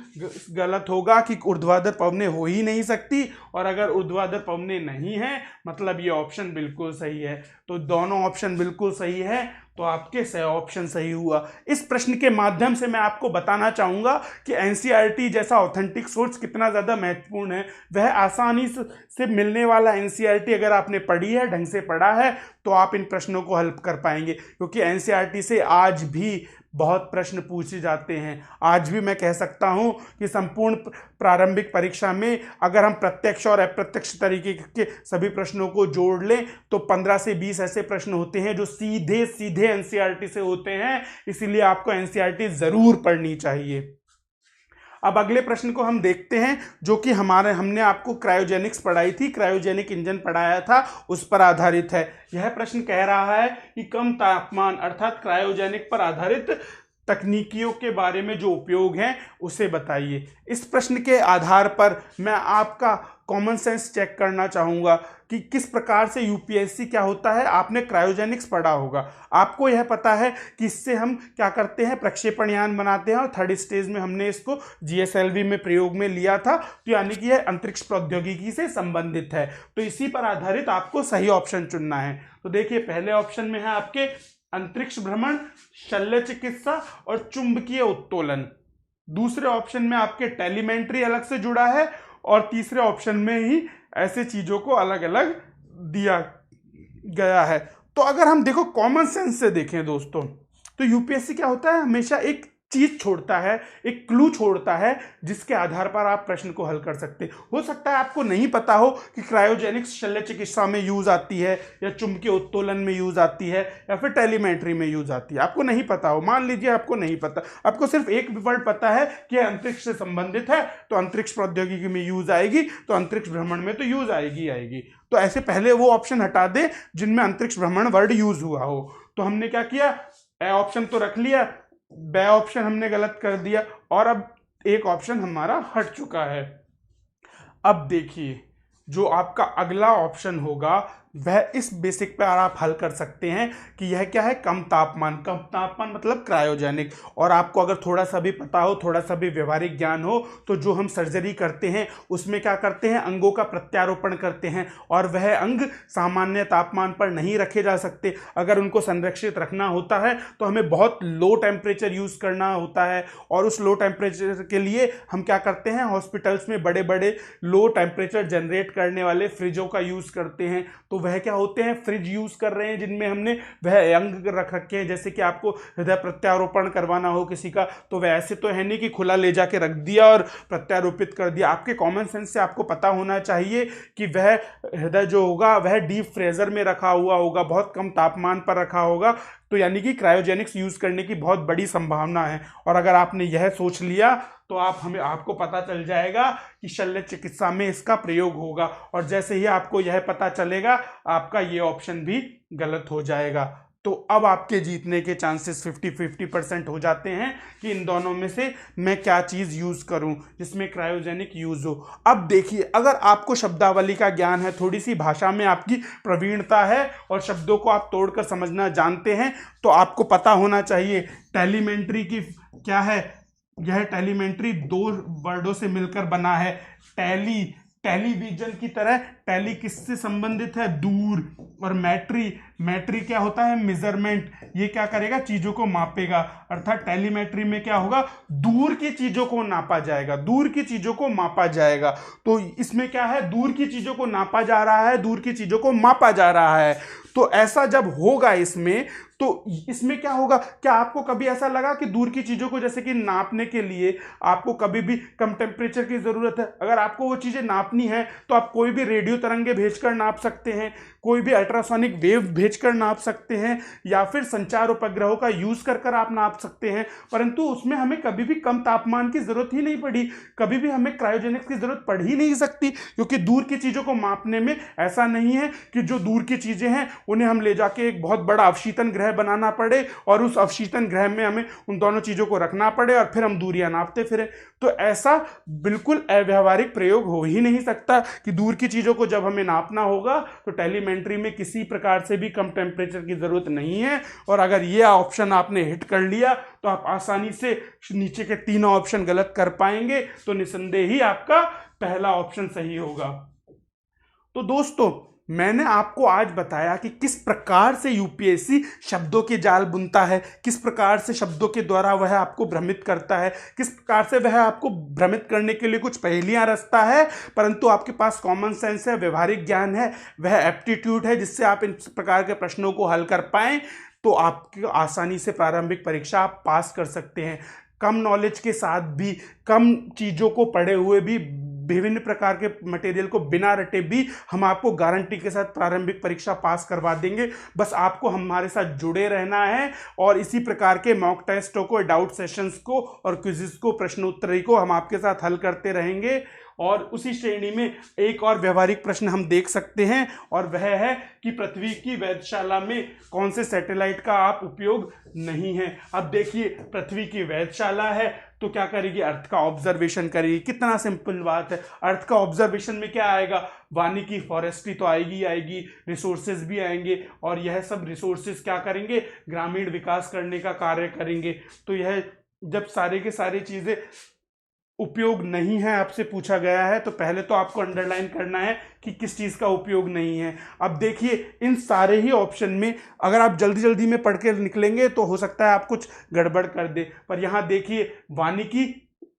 गलत होगा कि ऊर्ध्वाधर पवनें हो ही नहीं सकती। और अगर ऊर्ध्वाधर पवनें नहीं हैं मतलब ये ऑप्शन बिल्कुल सही है। तो दोनों ऑप्शन बिल्कुल सही है, तो आपके सही ऑप्शन सही हुआ। इस प्रश्न के माध्यम से मैं आपको बताना चाहूँगा कि एनसीईआरटी जैसा ऑथेंटिक सोर्स कितना ज़्यादा महत्वपूर्ण है। वह आसानी से मिलने वाला एनसीईआरटी अगर आपने पढ़ी है, ढंग से पढ़ा है, तो आप इन प्रश्नों को हल कर पाएंगे, क्योंकि एनसीईआरटी से आज भी बहुत प्रश्न पूछे जाते हैं। आज भी मैं कह सकता हूं कि संपूर्ण प्रारंभिक परीक्षा में अगर हम प्रत्यक्ष और अप्रत्यक्ष तरीके के सभी प्रश्नों को जोड़ लें तो 15 से 20 ऐसे प्रश्न होते हैं जो सीधे एनसीईआरटी से होते हैं। इसीलिए आपको एनसीईआरटी जरूर पढ़नी चाहिए। अब अगले प्रश्न को हम देखते हैं, जो कि हमने आपको क्रायोजेनिक्स पढ़ाई थी, क्रायोजेनिक इंजन पढ़ाया था, उस पर आधारित है। यह प्रश्न कह रहा है कि कम तापमान अर्थात क्रायोजेनिक पर आधारित तकनीकियों के बारे में जो उपयोग हैं उसे बताइए। इस प्रश्न के आधार पर मैं आपका कॉमन सेंस चेक करना चाहूँगा कि किस प्रकार से यूपीएससी क्या होता है। आपने क्रायोजेनिक्स पढ़ा होगा, आपको यह पता है कि इससे हम क्या करते हैं, प्रक्षेपण यान बनाते हैं, और 3rd स्टेज में हमने इसको जीएसएलवी में प्रयोग में लिया था। तो यानी कि यह अंतरिक्ष प्रौद्योगिकी से संबंधित है, तो इसी पर आधारित आपको सही ऑप्शन चुनना है। तो देखिए, पहले ऑप्शन में है आपके अंतरिक्ष भ्रमण, शल्य चिकित्सा और चुंबकीय उत्तोलन। दूसरे ऑप्शन में आपके टेलीमेंट्री अलग से जुड़ा है, और तीसरे ऑप्शन में ही ऐसे चीजों को अलग अलग दिया गया है। तो अगर हम देखो कॉमन सेंस से देखें दोस्तों, तो यूपीएससी क्या होता है, हमेशा एक चीज छोड़ता है, एक क्लू छोड़ता है, जिसके आधार पर आप प्रश्न को हल कर सकते हो सकता है आपको नहीं पता हो कि क्रायोजेनिक्स शल्य चिकित्सा में यूज आती है, या चुंबकीय उत्तोलन में यूज आती है, या फिर टेलीमेट्री में यूज आती है। आपको नहीं पता हो, मान लीजिए आपको नहीं पता, आपको सिर्फ एक वर्ड पता है कि अंतरिक्ष से संबंधित है, तो अंतरिक्ष प्रौद्योगिकी में यूज आएगी, तो अंतरिक्ष भ्रमण में तो यूज आएगी। तो ऐसे पहले वो ऑप्शन हटा दे जिनमें अंतरिक्ष भ्रमण वर्ड यूज हुआ हो। तो हमने क्या किया, ए ऑप्शन तो रख लिया, बे ऑप्शन हमने गलत कर दिया, और अब एक ऑप्शन हमारा हट चुका है। अब देखिए, जो आपका अगला ऑप्शन होगा वह इस बेसिक पे आप हल कर सकते हैं कि यह क्या है, कम तापमान मतलब क्रायोजेनिक। और आपको अगर थोड़ा सा भी पता हो, थोड़ा सा भी व्यवहारिक ज्ञान हो, तो जो हम सर्जरी करते हैं उसमें क्या करते हैं, अंगों का प्रत्यारोपण करते हैं, और वह अंग सामान्य तापमान पर नहीं रखे जा सकते। अगर उनको संरक्षित रखना होता है तो हमें बहुत लो टेम्परेचर यूज़ करना होता है, और उस लो टेम्परेचर के लिए हम क्या करते हैं, हॉस्पिटल्स में बड़े बड़े लो टेम्परेचर जनरेट करने वाले फ्रिजों का यूज़ करते हैं। तो वह क्या होते हैं, फ्रिज यूज कर रहे हैं जिनमें हमने वह अंग रख रखे हैं, जैसे कि आपको हृदय प्रत्यारोपण करवाना हो किसी का, तो वह ऐसे तो है नहीं कि खुला ले जाके रख दिया और प्रत्यारोपित कर दिया। आपके कॉमन सेंस से आपको पता होना चाहिए कि वह हृदय जो होगा वह डीप फ्रीजर में रखा हुआ होगा, बहुत कम तापमान पर रखा होगा, तो यानी कि क्रायोजेनिक्स यूज करने की बहुत बड़ी संभावना है। और अगर आपने यह सोच लिया तो आपको पता चल जाएगा कि शल्य चिकित्सा में इसका प्रयोग होगा, और जैसे ही आपको यह पता चलेगा आपका ये ऑप्शन भी गलत हो जाएगा। तो अब आपके जीतने के चांसेस 50-50% हो जाते हैं कि इन दोनों में से मैं क्या चीज़ यूज़ करूं जिसमें क्रायोजेनिक यूज़ हो। अब देखिए, अगर आपको शब्दावली का ज्ञान है, थोड़ी सी भाषा में आपकी प्रवीणता है और शब्दों को आप तोड़कर समझना जानते हैं, तो आपको पता होना चाहिए टेलीमेंट्री की क्या है। यह टेलीमेंट्री दो वर्डों से मिलकर बना है। टेलीविजन की तरह टेली किससे संबंधित है, दूर, और मैट्री क्या होता है, मेजरमेंट। ये क्या करेगा, चीजों को मापेगा, अर्थात टेलीमेट्री में क्या होगा, दूर की चीजों को नापा जाएगा, दूर की चीजों को मापा जाएगा। तो इसमें क्या है, दूर की चीजों को नापा जा रहा है, दूर की चीजों को मापा जा रहा है। तो ऐसा जब होगा इसमें, तो इसमें क्या होगा, क्या आपको कभी ऐसा लगा कि दूर की चीजों को जैसे कि नापने के लिए आपको कभी भी कम टेम्परेचर की जरूरत है? अगर आपको वो चीजें नापनी है तो आप कोई भी रेडियो तरंगे भेजकर नाप सकते हैं, कोई भी अल्ट्रासोनिक वेव भेजकर नाप सकते हैं, या फिर संचार उपग्रहों का यूज कर आप नाप सकते हैं, परंतु उसमें हमें कभी भी कम तापमान की जरूरत ही नहीं पड़ी, कभी भी हमें क्रायोजेनिक्स की जरूरत पड़ ही नहीं सकती, क्योंकि दूर की चीजों को मापने में ऐसा नहीं है कि जो दूर की चीजें हैं उन्हें हम ले जाके एक बहुत बड़ा अवशीतन ग्रह बनाना पड़े और उस अवशीतन ग्रह में हमें उन दोनों चीजों को रखना पड़े और फिर हम दूरियां नापते फिरे। तो ऐसा बिल्कुल अव्यावहारिक प्रयोग हो ही नहीं सकता कि दूर की चीजों को जब हमें नापना होगा तो टेलीमेंट्री में किसी प्रकार से भी कम टेम्परेचर की जरूरत नहीं है। और अगर ये ऑप्शन आपने हिट कर लिया तो आप आसानी से नीचे के तीनों ऑप्शन गलत कर पाएंगे, तो निसंदेह ही आपका पहला ऑप्शन सही होगा। तो दोस्तों, मैंने आपको आज बताया कि किस प्रकार से यूपीएससी शब्दों के जाल बुनता है, किस प्रकार से शब्दों के द्वारा वह आपको भ्रमित करता है, किस प्रकार से वह आपको भ्रमित करने के लिए कुछ पहेलियां रचता है, परंतु आपके पास कॉमन सेंस है, व्यवहारिक ज्ञान है, वह एप्टीट्यूड है जिससे आप इन प्रकार के प्रश्नों को हल कर पाएं, तो आपकी आसानी से प्रारंभिक परीक्षा आप पास कर सकते हैं। कम नॉलेज के साथ भी, कम चीज़ों को पढ़े हुए भी, विभिन्न प्रकार के मटेरियल को बिना रटे भी हम आपको गारंटी के साथ प्रारंभिक परीक्षा पास करवा देंगे। बस आपको हमारे साथ जुड़े रहना है और इसी प्रकार के मॉक टेस्टों को, डाउट सेशंस को और क्विज़ेस को, प्रश्नोत्तरी को हम आपके साथ हल करते रहेंगे। और उसी श्रेणी में एक और व्यवहारिक प्रश्न हम देख सकते हैं, और वह है कि पृथ्वी की वेधशाला में कौन से सैटेलाइट का आप उपयोग नहीं है। अब देखिए, पृथ्वी की वेधशाला है तो क्या करेगी, अर्थ का ऑब्जर्वेशन करेगी। कितना सिंपल बात है। अर्थ का ऑब्जर्वेशन में क्या आएगा, वानिकी, फॉरेस्ट्री तो आएगी आएगी, रिसोर्सेज भी आएंगे, और यह सब रिसोर्सेज क्या करेंगे, ग्रामीण विकास करने का कार्य करेंगे। तो यह जब सारे के सारी चीजें उपयोग नहीं है आपसे पूछा गया है, तो पहले तो आपको अंडरलाइन करना है कि किस चीज़ का उपयोग नहीं है। अब देखिए, इन सारे ही ऑप्शन में अगर आप जल्दी जल्दी में पढ़ के निकलेंगे तो हो सकता है आप कुछ गड़बड़ कर दे, पर यहाँ देखिए, वानिकी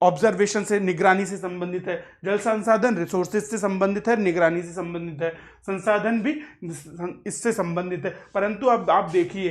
ऑब्जर्वेशन से, निगरानी से संबंधित है, जल संसाधन रिसोर्सेज से संबंधित है, निगरानी से संबंधित है, संसाधन भी इससे संबंधित है। परंतु अब आप देखिए,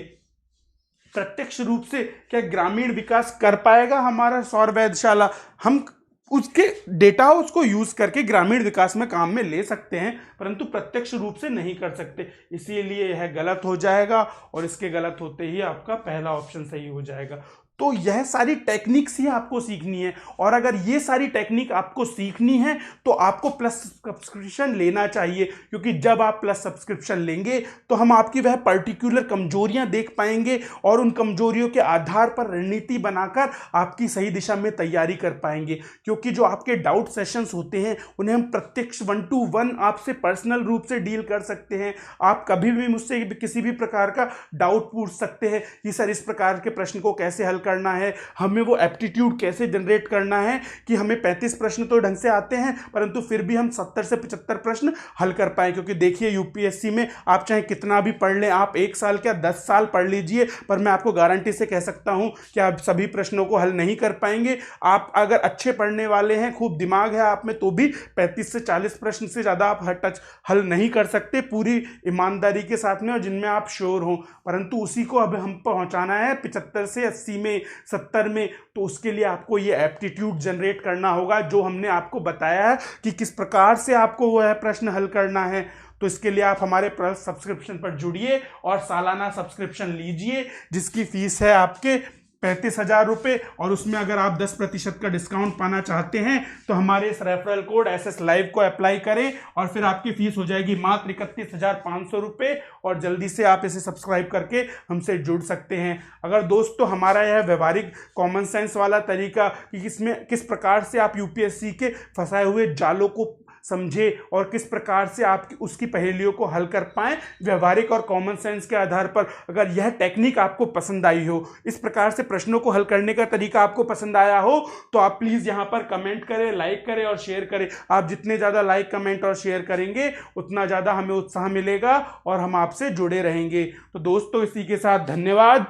प्रत्यक्ष रूप से क्या ग्रामीण विकास कर पाएगा हमारा सौर वेधशाला? हम उसके डेटा उसको यूज करके ग्रामीण विकास में काम में ले सकते हैं, परंतु प्रत्यक्ष रूप से नहीं कर सकते, इसीलिए यह गलत हो जाएगा, और इसके गलत होते ही आपका पहला ऑप्शन सही हो जाएगा। तो यह सारी टेक्निक्स ही आपको सीखनी है, और अगर ये सारी टेक्निक आपको सीखनी है तो आपको प्लस सब्सक्रिप्शन लेना चाहिए, क्योंकि जब आप प्लस सब्सक्रिप्शन लेंगे तो हम आपकी वह पर्टिकुलर कमजोरियां देख पाएंगे और उन कमजोरियों के आधार पर रणनीति बनाकर आपकी सही दिशा में तैयारी कर पाएंगे। क्योंकि जो आपके डाउट सेशंस होते हैं उन्हें हम प्रत्यक्ष 1-to-1 आपसे पर्सनल रूप से डील कर सकते हैं। आप कभी भी मुझसे किसी भी प्रकार का डाउट पूछ सकते हैं कि सर इस प्रकार के प्रश्न को कैसे हल करना है, हमें वो एप्टीट्यूड कैसे जनरेट करना है कि हमें 35 प्रश्न तो ढंग से आते हैं परंतु फिर भी हम 70 से 75 प्रश्न हल कर पाए। क्योंकि देखिए यूपीएससी में आप चाहे कितना भी पढ़ लें, आप 1 साल क्या 10 साल पढ़ लीजिए, पर मैं आपको गारंटी से कह सकता हूं कि आप सभी प्रश्नों को हल नहीं कर पाएंगे। आप अगर अच्छे पढ़ने वाले हैं, खूब दिमाग है आप में, तो भी 35 से 40 प्रश्न से ज़्यादा आप हल नहीं कर सकते पूरी ईमानदारी के साथ में और जिनमें आप श्योर हो। परंतु उसी को अब हम पहुंचाना है 75 से 80 में, 70 में। तो उसके लिए आपको ये एप्टीट्यूड जनरेट करना होगा जो हमने आपको बताया है कि किस प्रकार से आपको वह प्रश्न हल करना है। तो इसके लिए आप हमारे सब्सक्रिप्शन पर जुड़िए और सालाना सब्सक्रिप्शन लीजिए जिसकी फीस है आपके 35,000 रुपये। और उसमें अगर आप 10% का डिस्काउंट पाना चाहते हैं तो हमारे इस रेफरल कोड SS Live को अप्लाई करें और फिर आपकी फीस हो जाएगी मात्र 31,500 रुपये। और जल्दी से आप इसे सब्सक्राइब करके हमसे जुड़ सकते हैं। अगर दोस्तों हमारा यह व्यवहारिक कॉमन सेंस वाला तरीका कि इसमें किस प्रकार से आप यूपीएससी के फंसाए हुए जालों को समझे और किस प्रकार से आप उसकी पहेलियों को हल कर पाएं व्यवहारिक और कॉमन सेंस के आधार पर, अगर यह टेक्निक आपको पसंद आई हो, इस प्रकार से प्रश्नों को हल करने का तरीका आपको पसंद आया हो, तो आप प्लीज़ यहाँ पर कमेंट करें, लाइक करें और शेयर करें। आप जितने ज़्यादा लाइक, कमेंट और शेयर करेंगे उतना ज़्यादा हमें उत्साह मिलेगा और हम आपसे जुड़े रहेंगे। तो दोस्तों इसी के साथ धन्यवाद।